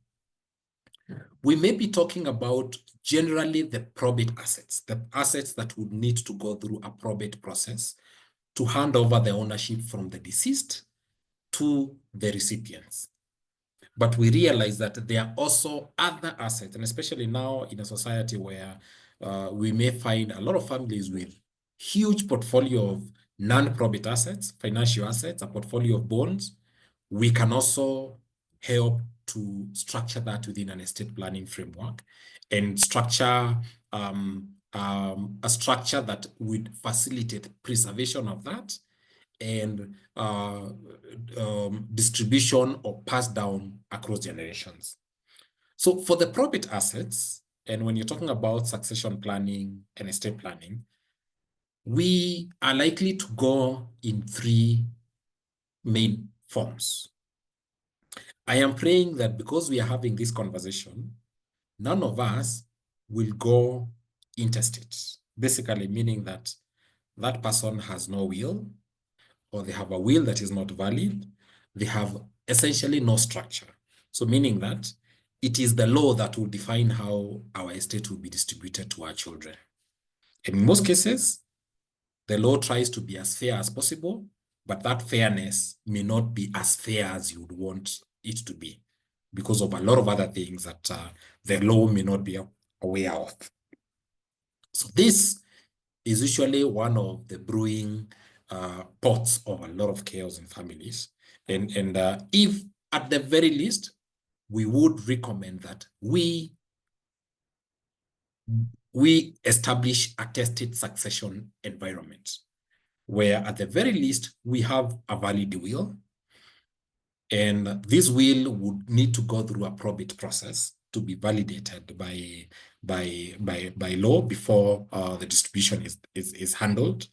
we may be talking about generally the probate assets, the assets that would need to go through a probate process to hand over the ownership from the deceased to the recipients. But we realize that there are also other assets, and especially now in a society where we may find a lot of families with huge portfolio of non-probate assets, financial assets, a portfolio of bonds. We can also help to structure that within an estate planning framework and structure a structure that would facilitate preservation of that and distribution or pass down across generations. So for the probate assets, and when you're talking about succession planning and estate planning, we are likely to go in 3 main forms. I am praying that because we are having this conversation, none of us will go intestate, basically meaning that that person has no will, or they have a will that is not valid. They have essentially no structure. So meaning that it is the law that will define how our estate will be distributed to our children. And in most cases, the law tries to be as fair as possible, but that fairness may not be as fair as you would want it to be because of a lot of other things that the law may not be aware of. So this is usually one of the brewing pots of a lot of chaos in families. And if at the very least, we would recommend that we establish a tested succession environment where at the very least we have a valid will, and this will would need to go through a probate process to be validated by law before the distribution is handled.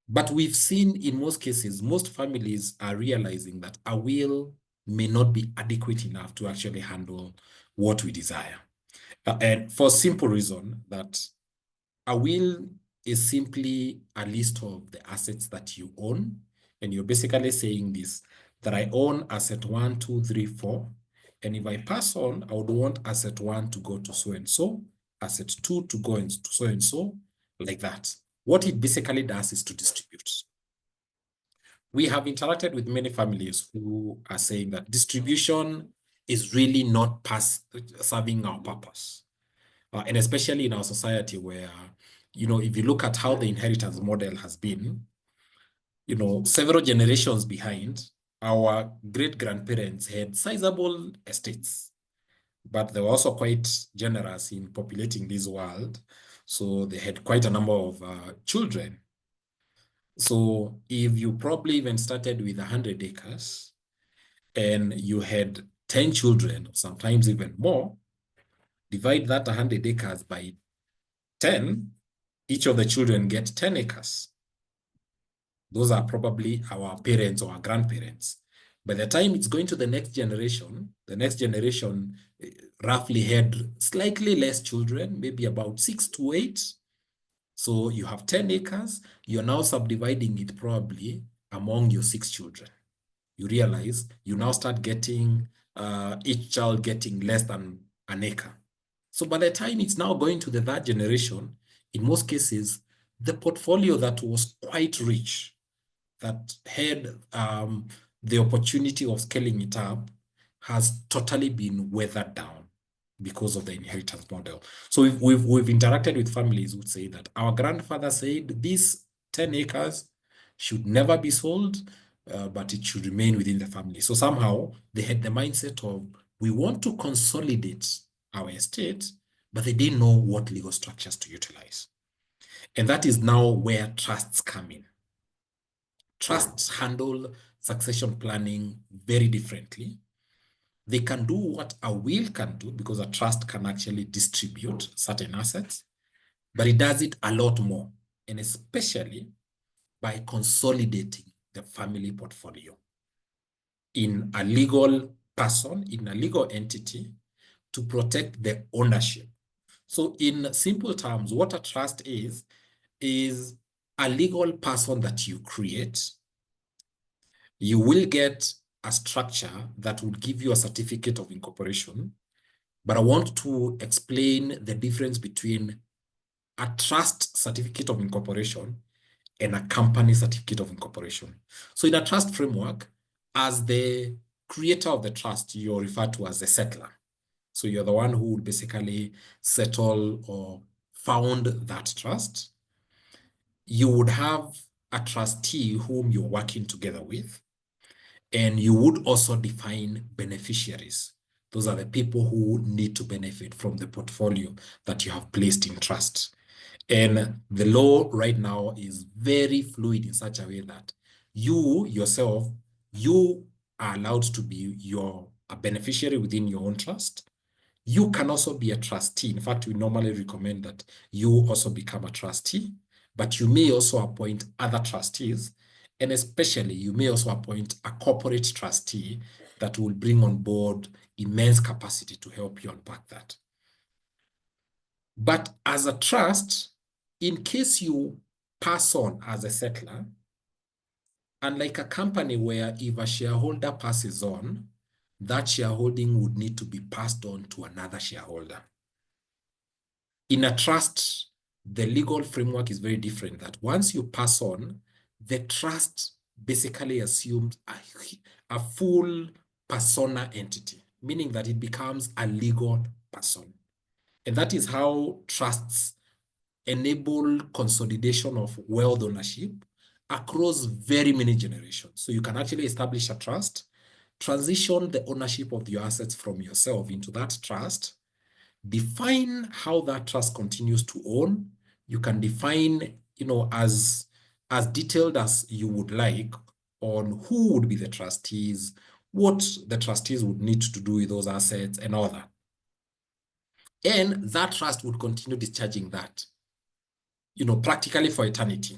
But we've seen in most cases, most families are realizing that a will may not be adequate enough to actually handle what we desire. And for a simple reason that a will is simply a list of the assets that you own. And you're basically saying this, that I own asset 1, 2, 3, 4. And if I pass on, I would want asset 1 to go to so-and-so, asset 2 to go into so-and-so, like that. What it basically does is to distribute. We have interacted with many families who are saying that distribution is really not serving our purpose. And especially in our society where, if you look at how the inheritance model has been, several generations behind, our great-grandparents had sizable estates, but they were also quite generous in populating this world. So they had quite a number of children. So if you probably even started with 100 acres and you had 10 children, sometimes even more, divide that 100 acres by 10, each of the children get 10 acres. Those are probably our parents or our grandparents. By the time it's going to the next generation roughly had slightly less children, maybe about 6 to 8. So you have 10 acres, you're now subdividing it probably among your 6 children. you realize you now start getting each child getting less than an acre. So by the time it's now going to the third generation, in most cases, the portfolio that was quite rich, that had the opportunity of scaling it up, has totally been weathered down because of the inheritance model. So we've interacted with families who would say that our grandfather said these 10 acres should never be sold, but it should remain within the family. So somehow they had the mindset of, we want to consolidate our estate, but they didn't know what legal structures to utilize. And that is now where trusts come in. Trusts handle succession planning very differently. They can do what a will can do, because a trust can actually distribute certain assets, but it does it a lot more, and especially by consolidating the family portfolio in a legal person, in a legal entity, to protect the ownership. So in simple terms, what a trust is a legal person that you create. You will get a structure that would give you a certificate of incorporation, but I want to explain the difference between a trust certificate of incorporation and a company certificate of incorporation. So in a trust framework, as the creator of the trust, you're referred to as the settler. So you're the one who will basically settle or found that trust. You would have a trustee whom you're working together with, and you would also define beneficiaries. Those are the people who need to benefit from the portfolio that you have placed in trust. And the law right now is very fluid in such a way that you yourself, you are allowed to be a beneficiary within your own trust. You can also be a trustee. In fact, we normally recommend that you also become a trustee, but you may also appoint other trustees. And especially, you may also appoint a corporate trustee that will bring on board immense capacity to help you unpack that. But as a trust, in case you pass on as a settler, unlike a company where if a shareholder passes on, that shareholding would need to be passed on to another shareholder. In a trust, the legal framework is very different, that once you pass on, the trust basically assumes a full persona entity, meaning that it becomes a legal person. And that is how trusts enable consolidation of wealth ownership across very many generations. So you can actually establish a trust, transition the ownership of your assets from yourself into that trust, define how that trust continues to own. You can define, as detailed as you would like on who would be the trustees, what the trustees would need to do with those assets and all that. And that trust would continue discharging that, practically for eternity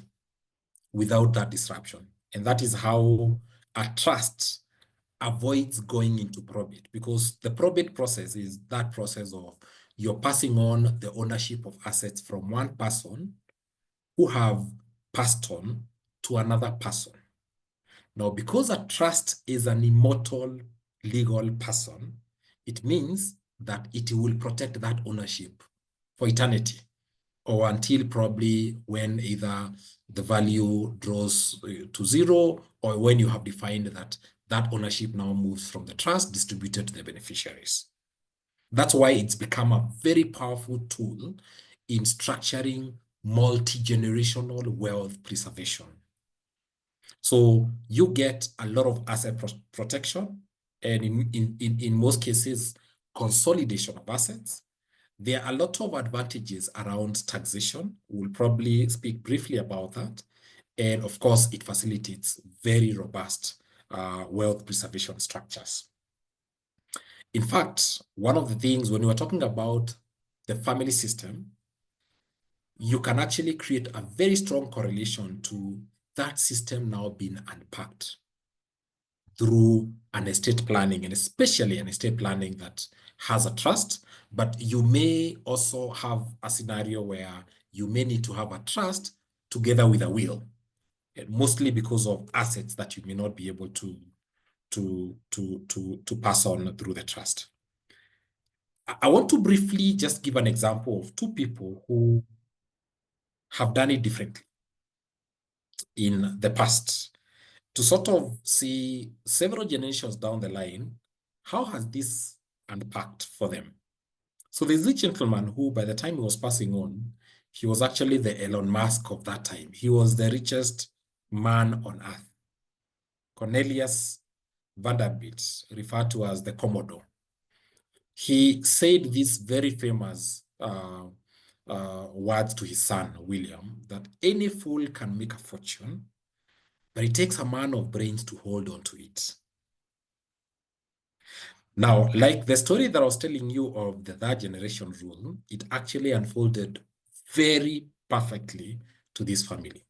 without that disruption. And that is how a trust avoids going into probate, because the probate process is that process of you're passing on the ownership of assets from one person who have passed on to another person. Now, because a trust is an immortal legal person, it means that it will protect that ownership for eternity, or until probably when either the value draws to zero, or when you have defined that ownership now moves from the trust distributed to the beneficiaries. That's why it's become a very powerful tool in structuring multi-generational wealth preservation. So you get a lot of asset protection, and in most cases, consolidation of assets. There are a lot of advantages around taxation. We'll probably speak briefly about that. And of course, it facilitates very robust wealth preservation structures. In fact, one of the things when we're talking about the family system, you can actually create a very strong correlation to that system now being unpacked through an estate planning, and especially an estate planning that has a trust. But you may also have a scenario where you may need to have a trust together with a will, mostly because of assets that you may not be able to to pass on through the trust. I want to briefly just give an example of two people who have done it differently in the past, to sort of see several generations down the line, how has this unpacked for them? So there's this gentleman who, by the time he was passing on, he was actually the Elon Musk of that time. He was the richest man on earth. Cornelius Vanderbilt, referred to as the Commodore. He said these very famous words to his son, William, that any fool can make a fortune, but it takes a man of brains to hold on to it. Now, like the story that I was telling you of the third generation rule, it actually unfolded very perfectly to this family.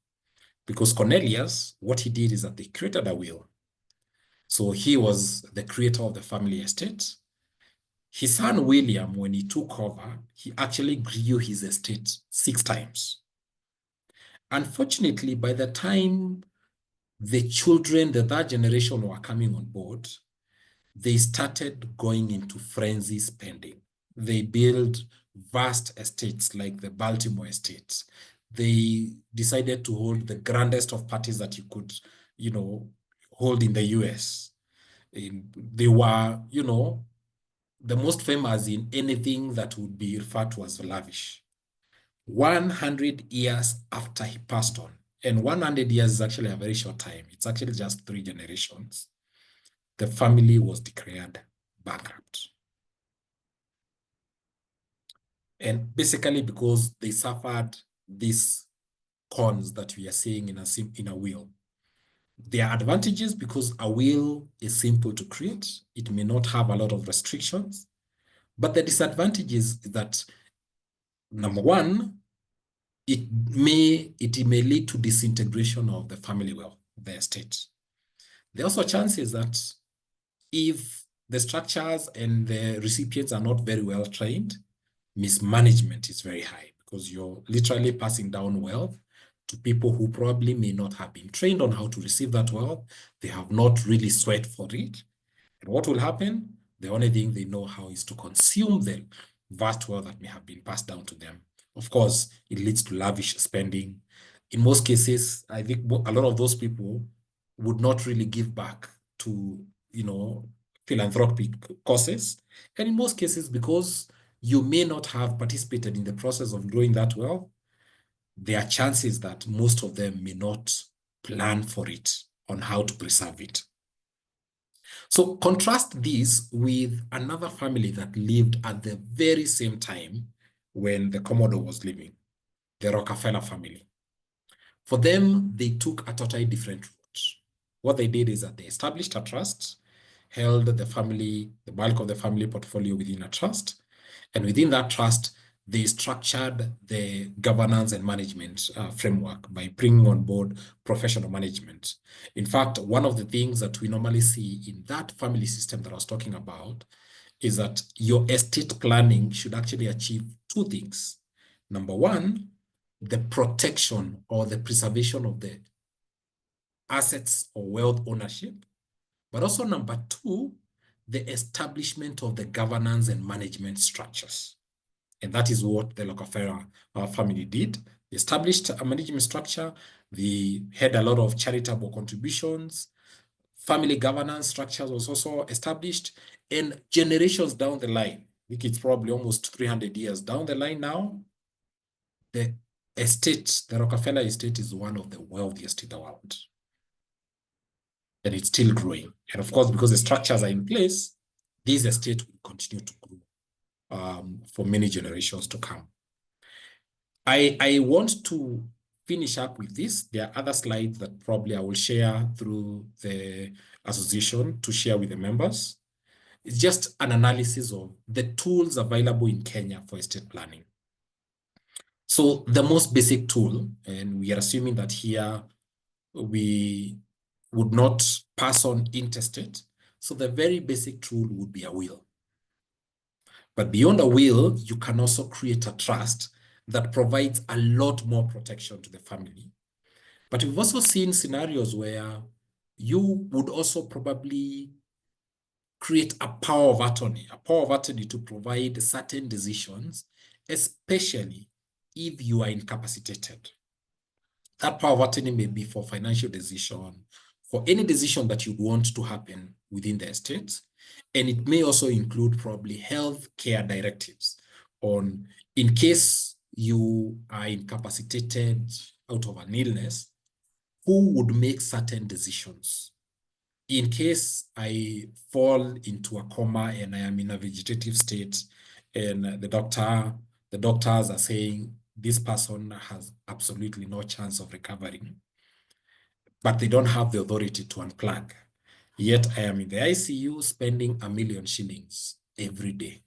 Because Cornelius, what he did is that they created a will. So he was the creator of the family estate. His son, William, when he took over, he actually grew his estate 6 times. Unfortunately, by the time the children, the third generation, were coming on board, they started going into frenzy spending. They built vast estates like the Baltimore estate. They decided to hold the grandest of parties that you could, hold in the US. They were, the most famous in anything that would be referred to as lavish. 100 years after he passed on, and 100 years is actually a very short time. It's actually just 3 generations. The family was declared bankrupt. And basically because they suffered these cons that we are seeing in a will. There are advantages because a will is simple to create. It may not have a lot of restrictions. But the disadvantage is that, number one, it may lead to disintegration of the family wealth, the estate. There are also chances that if the structures and the recipients are not very well trained, mismanagement is very high because you're literally passing down wealth to people who probably may not have been trained on how to receive that wealth. They have not really sweat for it. And what will happen? The only thing they know how is to consume the vast wealth that may have been passed down to them. Of course, it leads to lavish spending. In most cases, I think a lot of those people would not really give back to, philanthropic causes. And in most cases, because you may not have participated in the process of growing that wealth, there are chances that most of them may not plan for it on how to preserve it. So contrast this with another family that lived at the very same time when the Commodore was living, the Rockefeller family. For them, they took a totally different route. What they did is that they established a trust, held the bulk of the family portfolio within a trust, and within that trust, they structured the governance and management framework by bringing on board professional management. In fact, one of the things that we normally see in that family system that I was talking about is that your estate planning should actually achieve 2 things. Number one, the protection or the preservation of the assets or wealth ownership, but also number 2, the establishment of the governance and management structures. And that is what the Rockefeller family did. They established a management structure. They had a lot of charitable contributions. Family governance structures was also established. And generations down the line, I think it's probably almost 300 years down the line now, the Rockefeller estate is one of the wealthiest in the world. And it's still growing. And of course, because the structures are in place, this estate will continue to grow for many generations to come. I want to finish up with this. There are other slides that probably I will share through the association to share with the members. It's just an analysis of the tools available in Kenya for estate planning. So the most basic tool, and we are assuming that here we would not pass on intestate. So the very basic tool would be a will. But beyond a will, you can also create a trust that provides a lot more protection to the family. But we've also seen scenarios where you would also probably create a power of attorney to provide certain decisions, especially if you are incapacitated. That power of attorney may be for financial decision, for any decision that you want to happen within the estate. And it may also include probably health care directives on, in case you are incapacitated out of an illness, who would make certain decisions. In case I fall into a coma and I am in a vegetative state and the doctors are saying this person has absolutely no chance of recovering, but they don't have the authority to unplug. Yet I am in the ICU spending 1 million shillings every day.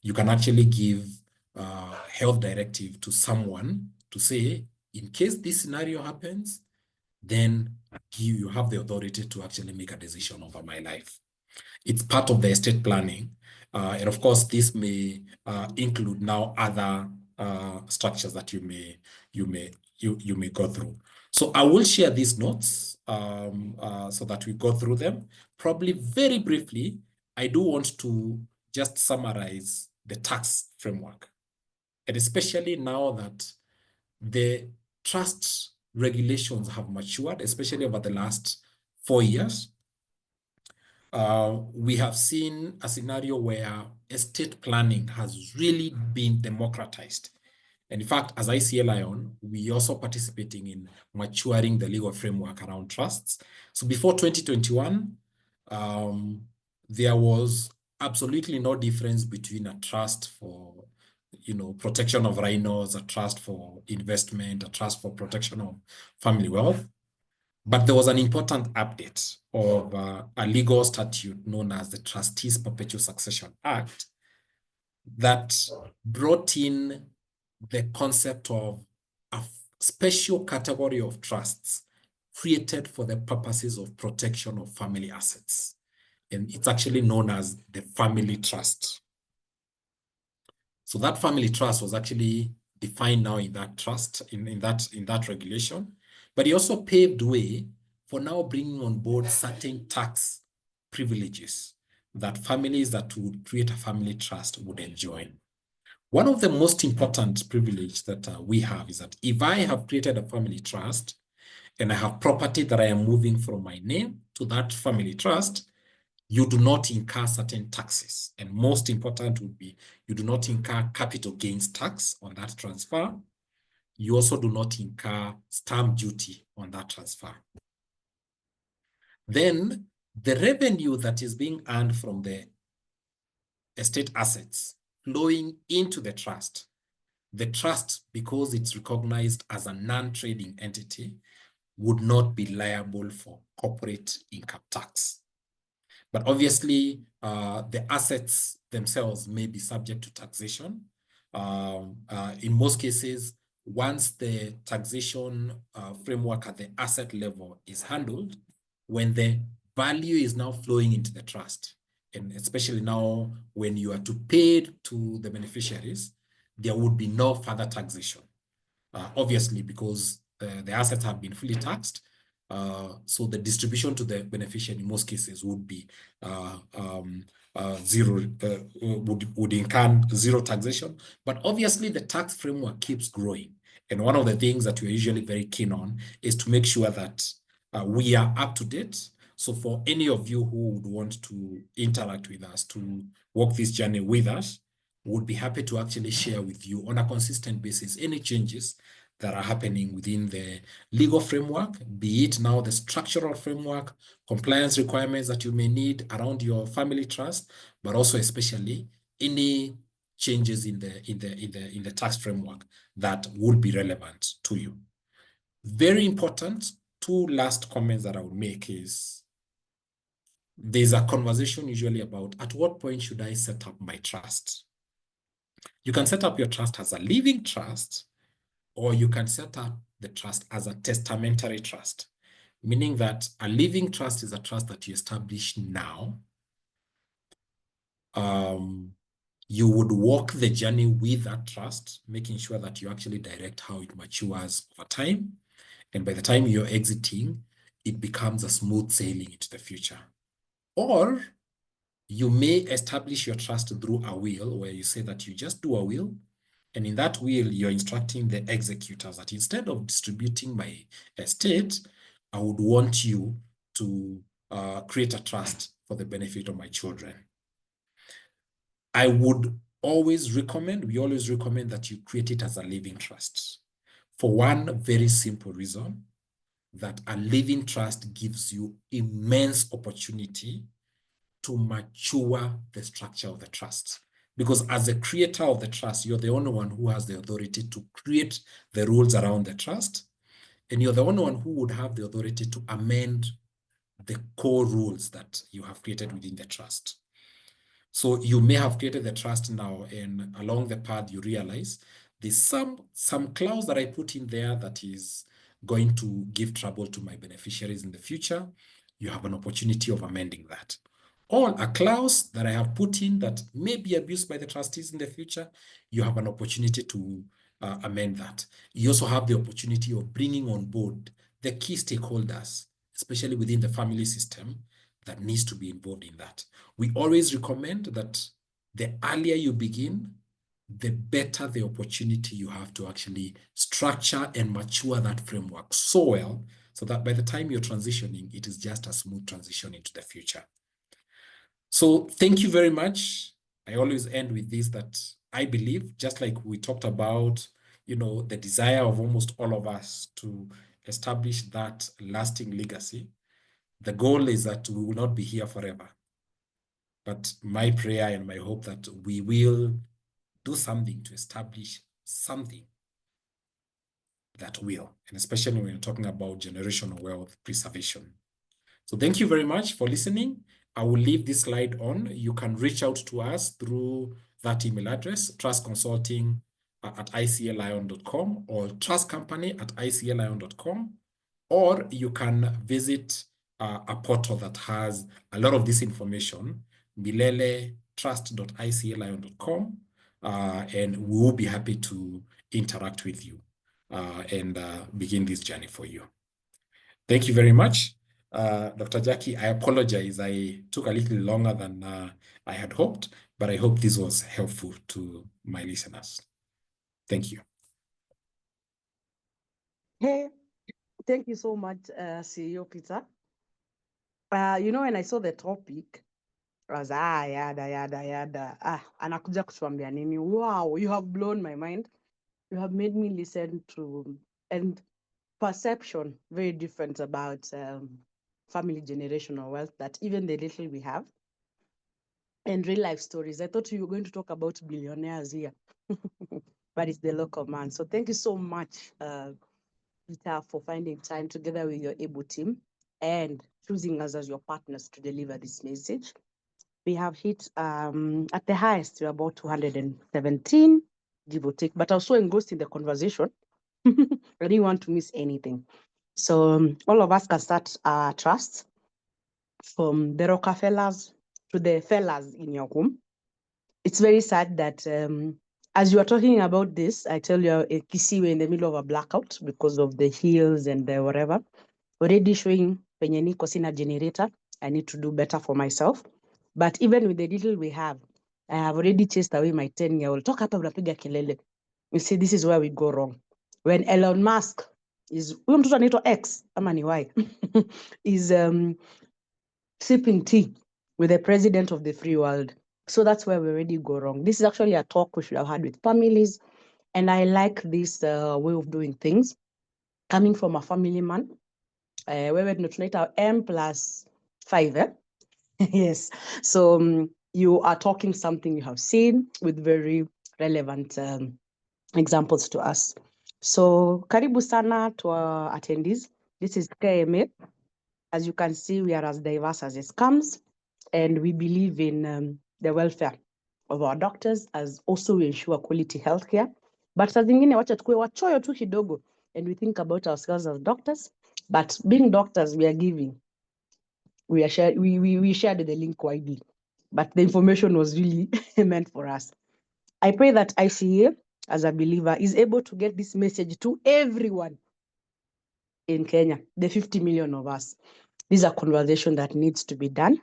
You can actually give a health directive to someone to say, in case this scenario happens, then you have the authority to actually make a decision over my life. It's part of the estate planning. And of course, this may include now other structures that you may go through. So I will share these notes so that we go through them. Probably very briefly, I do want to just summarize the tax framework. And especially now that the trust regulations have matured, especially over the last 4 years, we have seen a scenario where estate planning has really been democratized. And in fact, as ICEAL LION, we also participating in maturing the legal framework around trusts. So before 2021, there was absolutely no difference between a trust for protection of rhinos, a trust for investment, a trust for protection of family wealth. But there was an important update of a legal statute known as the Trustees Perpetual Succession Act that brought in the concept of a special category of trusts created for the purposes of protection of family assets. And it's actually known as the family trust. So that family trust was actually defined now in that trust, in that regulation. But it also paved way for now bringing on board certain tax privileges that families that would create a family trust would enjoy. One of the most important privileges that we have is that if I have created a family trust and I have property that I am moving from my name to that family trust, you do not incur certain taxes. And most important would be you do not incur capital gains tax on that transfer. You also do not incur stamp duty on that transfer. Then the revenue that is being earned from the estate assets flowing into the trust, because it's recognized as a non-trading entity, would not be liable for corporate income tax. But obviously, the assets themselves may be subject to taxation. In most cases, once the taxation framework at the asset level is handled, when the value is now flowing into the trust, and especially now when you are to pay to the beneficiaries, there would be no further taxation. Obviously, because the assets have been fully taxed, so the distribution to the beneficiary in most cases would be zero, would incur zero taxation. But obviously the tax framework keeps growing. And one of the things that we're usually very keen on is to make sure that we are up to date. So for any of you who would want to interact with us, to walk this journey with us, would be happy to actually share with you on a consistent basis any changes that are happening within the legal framework, be it now the structural framework, compliance requirements that you may need around your family trust, but also especially any changes in the tax framework that would be relevant to you. Very important, 2 last comments that I would make is there's a conversation usually about at what point should I set up my trust? You can set up your trust as a living trust, or you can set up the trust as a testamentary trust, meaning that a living trust is a trust that you establish now. You would walk the journey with that trust, making sure that you actually direct how it matures over time. And by the time you're exiting, it becomes a smooth sailing into the future. Or you may establish your trust through a will, where you say that you just do a will, and in that will, you're instructing the executors that instead of distributing my estate, I would want you to create a trust for the benefit of my children. I would always recommend, we always recommend that you create it as a living trust, for one very simple reason, that a living trust gives you immense opportunity to mature the structure of the trust. Because as a creator of the trust, you're the only one who has the authority to create the rules around the trust. And you're the only one who would have the authority to amend the core rules that you have created within the trust. So you may have created the trust now, and along the path you realize there's some clause that I put in there that is going to give trouble to my beneficiaries in the future. You have an opportunity of amending that. Or a clause that I have put in that may be abused by the trustees in the future, you have an opportunity to amend that. You also have the opportunity of bringing on board the key stakeholders, especially within the family system, that needs to be involved in that. We always recommend that the earlier you begin, the better the opportunity you have to actually structure and mature that framework so well, so that by the time you're transitioning, it is just a smooth transition into the future. So thank you very much. I always end with this, that I believe, just like we talked about, the desire of almost all of us to establish that lasting legacy, the goal is that we will not be here forever. But my prayer and my hope that we will do something to establish something that will, and especially when you're talking about generational wealth preservation. So thank you very much for listening. I will leave this slide on. You can reach out to us through that email address, trustconsulting@icallion.com or trustcompany@icallion.com, or you can visit a portal that has a lot of this information, mileletrust.icallion.com, and we will be happy to interact with you and begin this journey for you. Thank you very much. Dr. Jackie, I apologize. I took a little longer than I had hoped, but I hope this was helpful to my listeners. Thank you. Hey, thank you so much, CEO Peter. When I saw the topic, I was, yada. Anakuja kutuambia nini? Wow, you have blown my mind. You have made me listen to, and perception very different about family generational wealth, that even the little we have, and real life stories. I thought you were going to talk about billionaires here, but it's the local man. So thank you so much, Peter, for finding time together with your able team and choosing us as your partners to deliver this message. We have hit, at the highest, we're about 217, give or take, but also engrossed in the conversation. I didn't want to miss anything. So all of us can start our trust, from the Rockefellers to the fellas in your home. It's very sad that as you are talking about this, I tell you, Kisi, we're in the middle of a blackout because of the hills and the whatever. Already showing penye niko sina generator. I need to do better for myself. But even with the little we have, I have already chased away my 10-year-old. Talk hapa unapiga kelele. You see, this is where we go wrong. When Elon Musk is, huyo mtoto anaitwa X, ama ni Y, is sipping tea with the president of the free world. So that's where we already go wrong. This is actually a talk we should have had with families. And I like this way of doing things, coming from a family man. Wewe tunaita M+5, yes. So you are talking something you have seen with very relevant examples to us. So karibu sana to our attendees. This is KMA. As you can see, we are as diverse as it comes, and we believe in the welfare of our doctors, as also we ensure quality healthcare. But saa zingine wacha tukue wachoyo tu kidogo, and we think about ourselves as doctors. But being doctors, we are giving. We shared the link widely, but the information was really meant for us. I pray that ICA, as a believer, is able to get this message to everyone in Kenya, the 50 million of us. This is a conversation that needs to be done.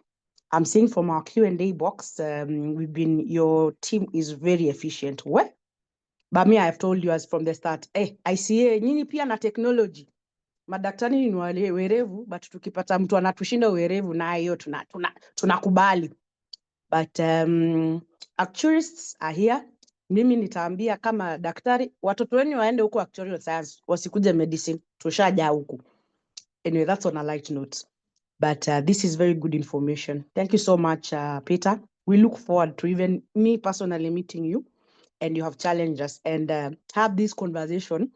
I'm seeing from our Q&A box, your team is very efficient. Well, but me, I have told you as from the start, ICA, nyinyi pia na technology. Madaktari ni werevu, but tukipata mtu anatushinda werevu na hiyo tunakubali. But actuarists are here. Mimi nitaambia kama daktari, watoto wenu waende huko actuarial science, wasikuje medicine, tushaja huku. Anyway, that's on a light note. But this is very good information. Thank you so much, Peter. We look forward to even me personally meeting you, and you have challenged us and have this conversation.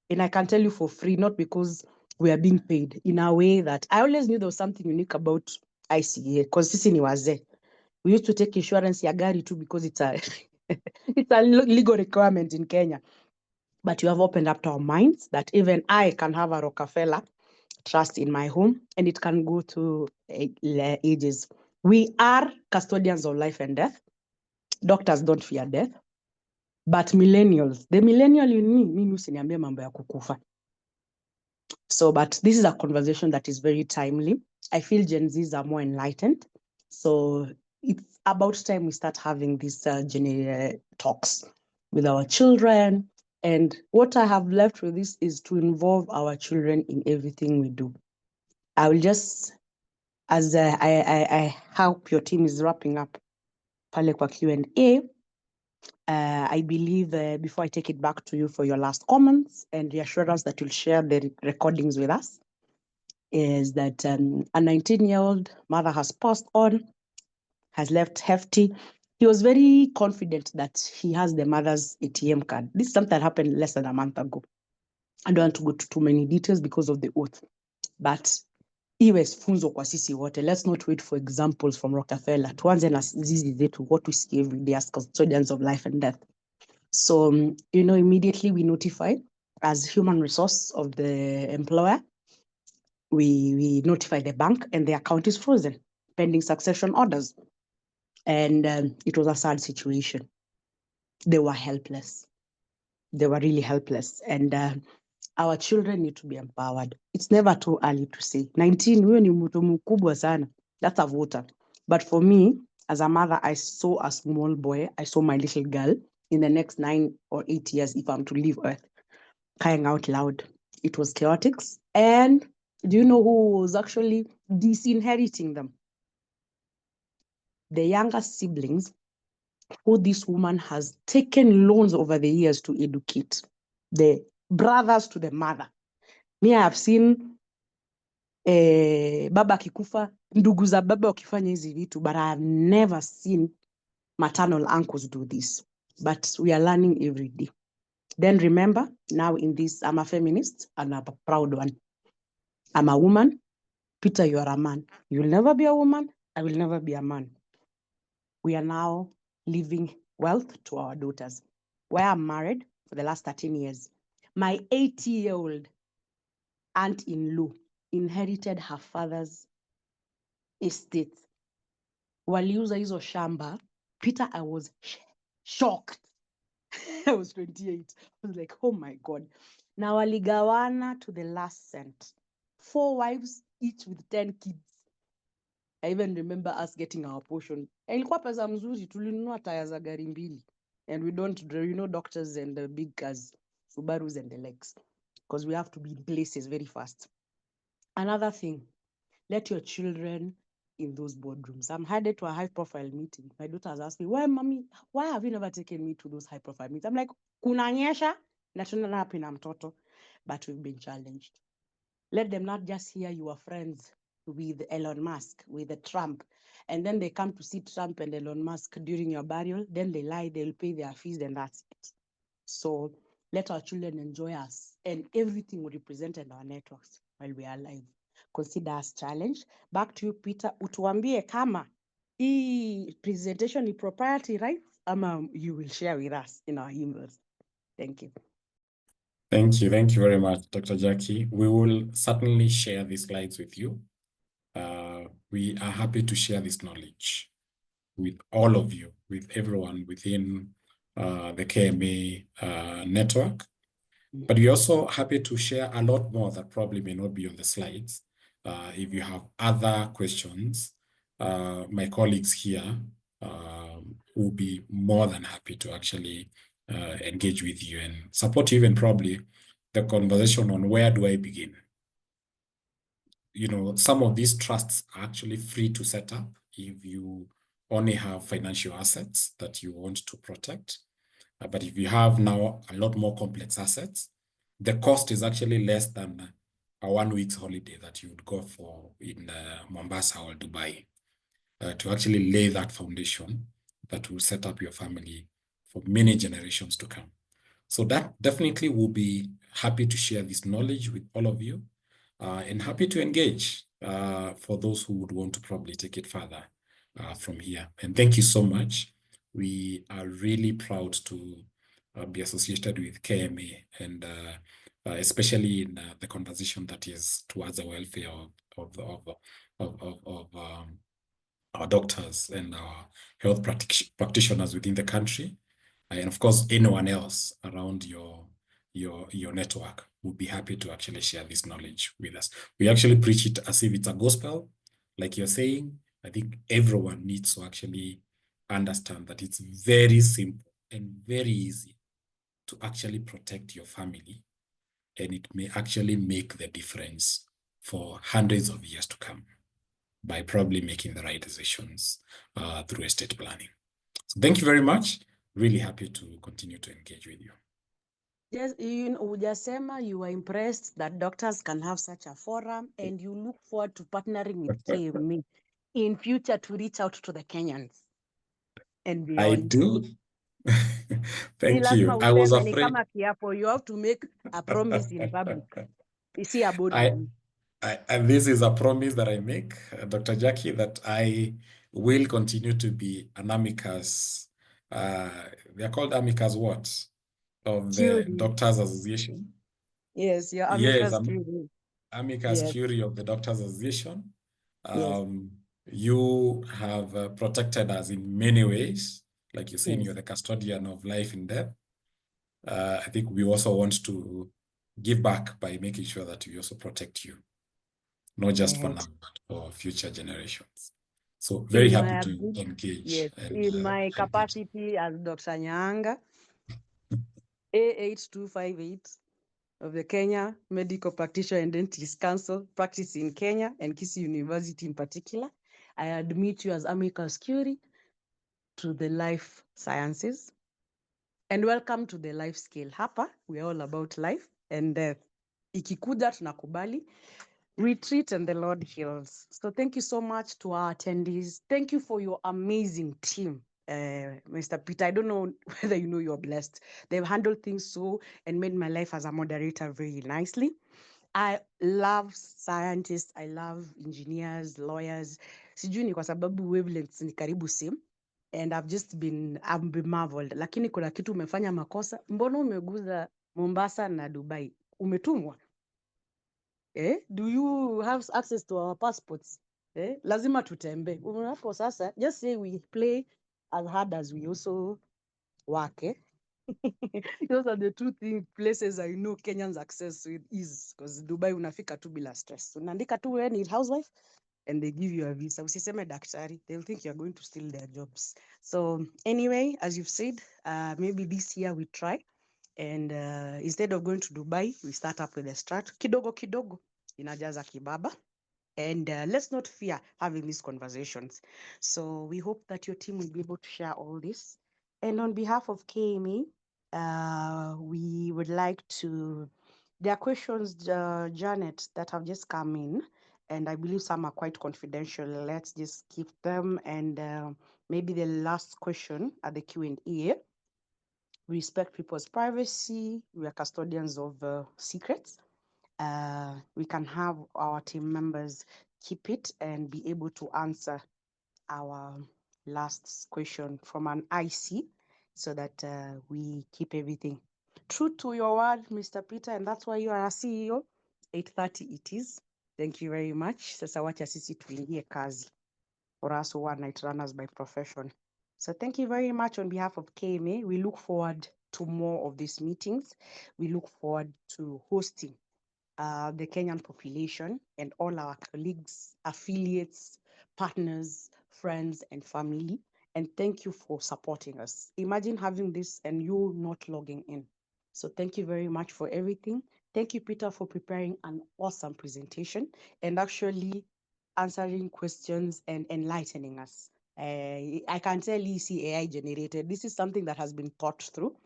And I can tell you for free, not because we are being paid, in a way that I always knew there was something unique about ICA, because sisi ni wazee. We used to take insurance ya gari too because it's a it's a legal requirement in Kenya. But you have opened up to our minds that even I can have a Rockefeller trust in my home, and it can go to ages. We are custodians of life and death. Doctors don't fear death. But millennials, the millennial in me, mimi usiniambie mambo ya kukufa. So, but this is a conversation that is very timely. I feel Gen Zs are more enlightened. So it's about time we start having these talks with our children. And what I have left with this is to involve our children in everything we do. I will just, as I hope your team is wrapping up pale kwa Q&A, I believe before I take it back to you for your last comments and reassurance that you'll share the recordings with us, is that a 19-year-old mother has passed on, has left Hefty. He was very confident that he has the mother's ATM card. This is something that happened less than a month ago. I don't want to go to too many details because of the oath, but iwe funzo kwa sisi wote. Let's not wait for examples from Rockefeller. Tuanze na zizi zetu, what we see every day as custodians of life and death. So, immediately we notify as human resource of the employer. We notify the bank and the account is frozen, pending succession orders. And it was a sad situation. They were helpless. They were really helpless. And our children need to be empowered. It's never too early to say. 19, huyo ni mtu mkubwa sana. That's a voter. But for me, as a mother, I saw a small boy. I saw my little girl in the next 9 or 8 years, if I'm to leave Earth, crying out loud. It was chaotic. And do you know who was actually disinheriting them? The younger siblings who this woman has taken loans over the years to educate. The brothers to the mother. Me, I have seen baba akikufa, ndugu za baba wakifanya hizi vitu, but I have never seen maternal uncles do this. But we are learning every day. Then remember, now in this, I'm a feminist and I'm a proud one. I'm a woman. Peter, you are a man. You'll never be a woman. I will never be a man. We are now leaving wealth to our daughters. Where I'm married for the last 13 years. My 80-year-old aunt-in-law inherited her father's estate. Waliuza hizo shamba. Peter, I was shocked. I was 28. I was like, oh my God. Now waligawana to the last cent. 4 wives, each with 10 kids. I even remember us getting our portion. Ilikuwa pesa mzuri, tulinunua taya za gari mbili. And we don't, doctors and the big cars, Subarus and the legs. Because we have to be in places very fast. Another thing, let your children in those boardrooms. I'm headed to a high-profile meeting. My daughter has asked me, why have you never taken me to those high-profile meetings? I'm like, kunanyesha, na tunaenda hapi na mtoto. But we've been challenged. Let them not just hear you are friends with Elon Musk, with Trump, and then they come to see Trump and Elon Musk during your burial, then they lie, they'll pay their fees, and that's it. So let our children enjoy us and everything we represent in our networks while we are alive. Consider us challenged. Back to you, Peter. Utuambie kama hii presentation ni proprietary rights, ama you will share with us in our emails. Thank you. Thank you. Thank you very much, Dr. Jackie. We will certainly share these slides with you. We are happy to share this knowledge with all of you, with everyone within the KMA network. But we're also happy to share a lot more that probably may not be on the slides. If you have other questions, my colleagues here will be more than happy to actually engage with you and support you, even probably the conversation on where do I begin. You know, some of these trusts are actually free to set up if you only have financial assets that you want to protect. But if you have now a lot more complex assets, the cost is actually less than a 1 week's holiday that you would go for in Mombasa or Dubai to actually lay that foundation that will set up your family for many generations to come. So that definitely will be happy to share this knowledge with all of you and happy to engage for those who would want to probably take it further from here. And thank you so much. We are really proud to be associated with KMA and especially in the conversation that is towards the welfare of our doctors and our health practitioners within the country, and of course anyone else around your network would be happy to actually share this knowledge with us. We actually preach it as if it's a gospel, like you're saying. I think everyone needs to actually understand that it's very simple and very easy to actually protect your family, and it may actually make the difference for hundreds of years to come by probably making the right decisions through estate planning. So thank you very much. Really happy to continue to engage with you. Yes, Ujasema, you were impressed that doctors can have such a forum, and you look forward to partnering with KMA in future to reach out to the Kenyans and I beyond. do. Ni Thank lazima you. I was useme, ni afraid. kama kiapo, you have to make a promise in public. You see a boardroom. And this is a promise that I make, Dr. Jackie, that I will continue to be an amicus. They're called amicus what? Of the Curie. Doctors Association. Yes, your Yes, amicus curie. amicus Yes, curie of the Doctors Association. yes, You have protected us in many ways. Like you're saying, yes. you're the custodian of life and death. I think we also want to give back by making sure that we also protect you, not just for Right. now, but for future generations. So very In happy my to engage yes, and in my help you. capacity as Dr. Nyanga, A8258 of the Kenya Medical Practitioner and Dentist Council, practice in Kenya and Kisii University in particular, I admit you as amicus curie to the life sciences. And welcome to the life scale. Hapa, we're all about life and death. Ikikuja tunakubali. We treat and the Lord heals. So thank you so much to our attendees. Thank you for your amazing team. Mr. Peter, I don't know whether you know you're blessed. They've handled things so and made my life as a moderator very nicely. I love scientists, I love engineers, lawyers. Sijui ni kwa sababu wavelengths ni karibu same. And I've been marveled. Lakini kuna kitu umefanya makosa. Mbona umeguza Mombasa na Dubai? Umetumwa? Do you have access to our passports? Lazima tutembe. Unapo sasa, just say we play as hard as we also work. Those are the two places I know Kenyans access with ease, because Dubai unafika tu bila stress. Unaandika tu wewe ni housewife and they give you a visa. Usiseme daktari, they'll think you're going to steal their jobs. So anyway, as you've said, maybe this year we try. And instead of going to Dubai, we start up with a start. Kidogo kidogo, inajaza kibaba. And let's not fear having these conversations. So we hope that your team will be able to share all this. And on behalf of KME, we would like to, there are questions, Janet, that have just come in, and I believe some are quite confidential. Let's just keep them. And maybe the last question at the Q&A. We respect people's privacy. We are custodians of secrets. We can have our team members keep it and be able to answer our last question from an IC so that we keep everything true to your word, Mr. Peter, and that's why you are a CEO. 8:30 it is. Thank you very much. Sasa wacha sisi tuingie kazi, for us who are night runners by profession. So thank you very much on behalf of KMA. We look forward to more of these meetings. We look forward to hosting the Kenyan population and all our colleagues, affiliates, partners, friends, and family. And thank you for supporting us. Imagine having this and you not logging in. So thank you very much for everything. Thank you, Peter, for preparing an awesome presentation and actually answering questions and enlightening us. I can tell you see AI generated. This is something that has been thought through,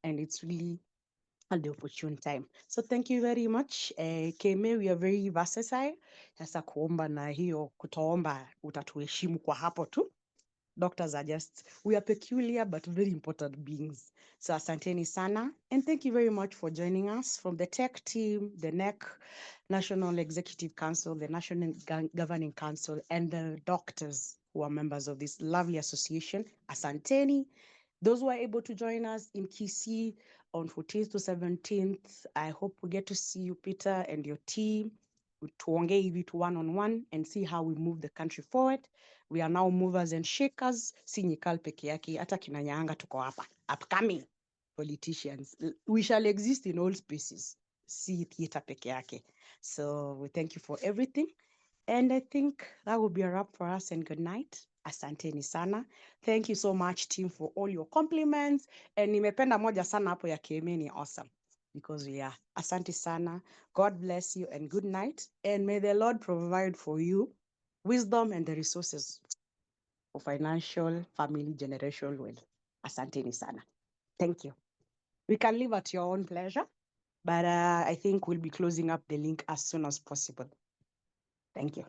and it's really at the opportune time. So thank you very much. Keme, we are very versatile. Sasa kuomba na hiyo kutoomba utatuheshimu kwa hapo tu. Doctors are just, we are peculiar but very important beings. So asanteni sana. And thank you very much for joining us from the tech team, the NEC, National Executive Council, the National Governing Council, and the doctors who are members of this lovely association. Asanteni. Those who are able to join us in Kisii on 14th to 17th, I hope we get to see you, Peter, and your team. Tuongee hivi tu one-on-one and see how we move the country forward. We are now movers and shakers. Si Nyikal peke yake, hata kina Nyaanga tuko hapa. Upcoming politicians. We shall exist in all spaces. Si theater peke yake. So we thank you for everything. And I think that will be a wrap for us, and good night. Asanteni sana. Thank you so much, team, for all your compliments. And nimependa moja sana hapo ya Kiemeni, awesome. Because we are. Asante sana. God bless you and good night. And may the Lord provide for you wisdom and the resources for financial, family, generational wealth. Asanteni sana. Thank you. We can leave at your own pleasure, but I think we'll be closing up the link as soon as possible. Thank you.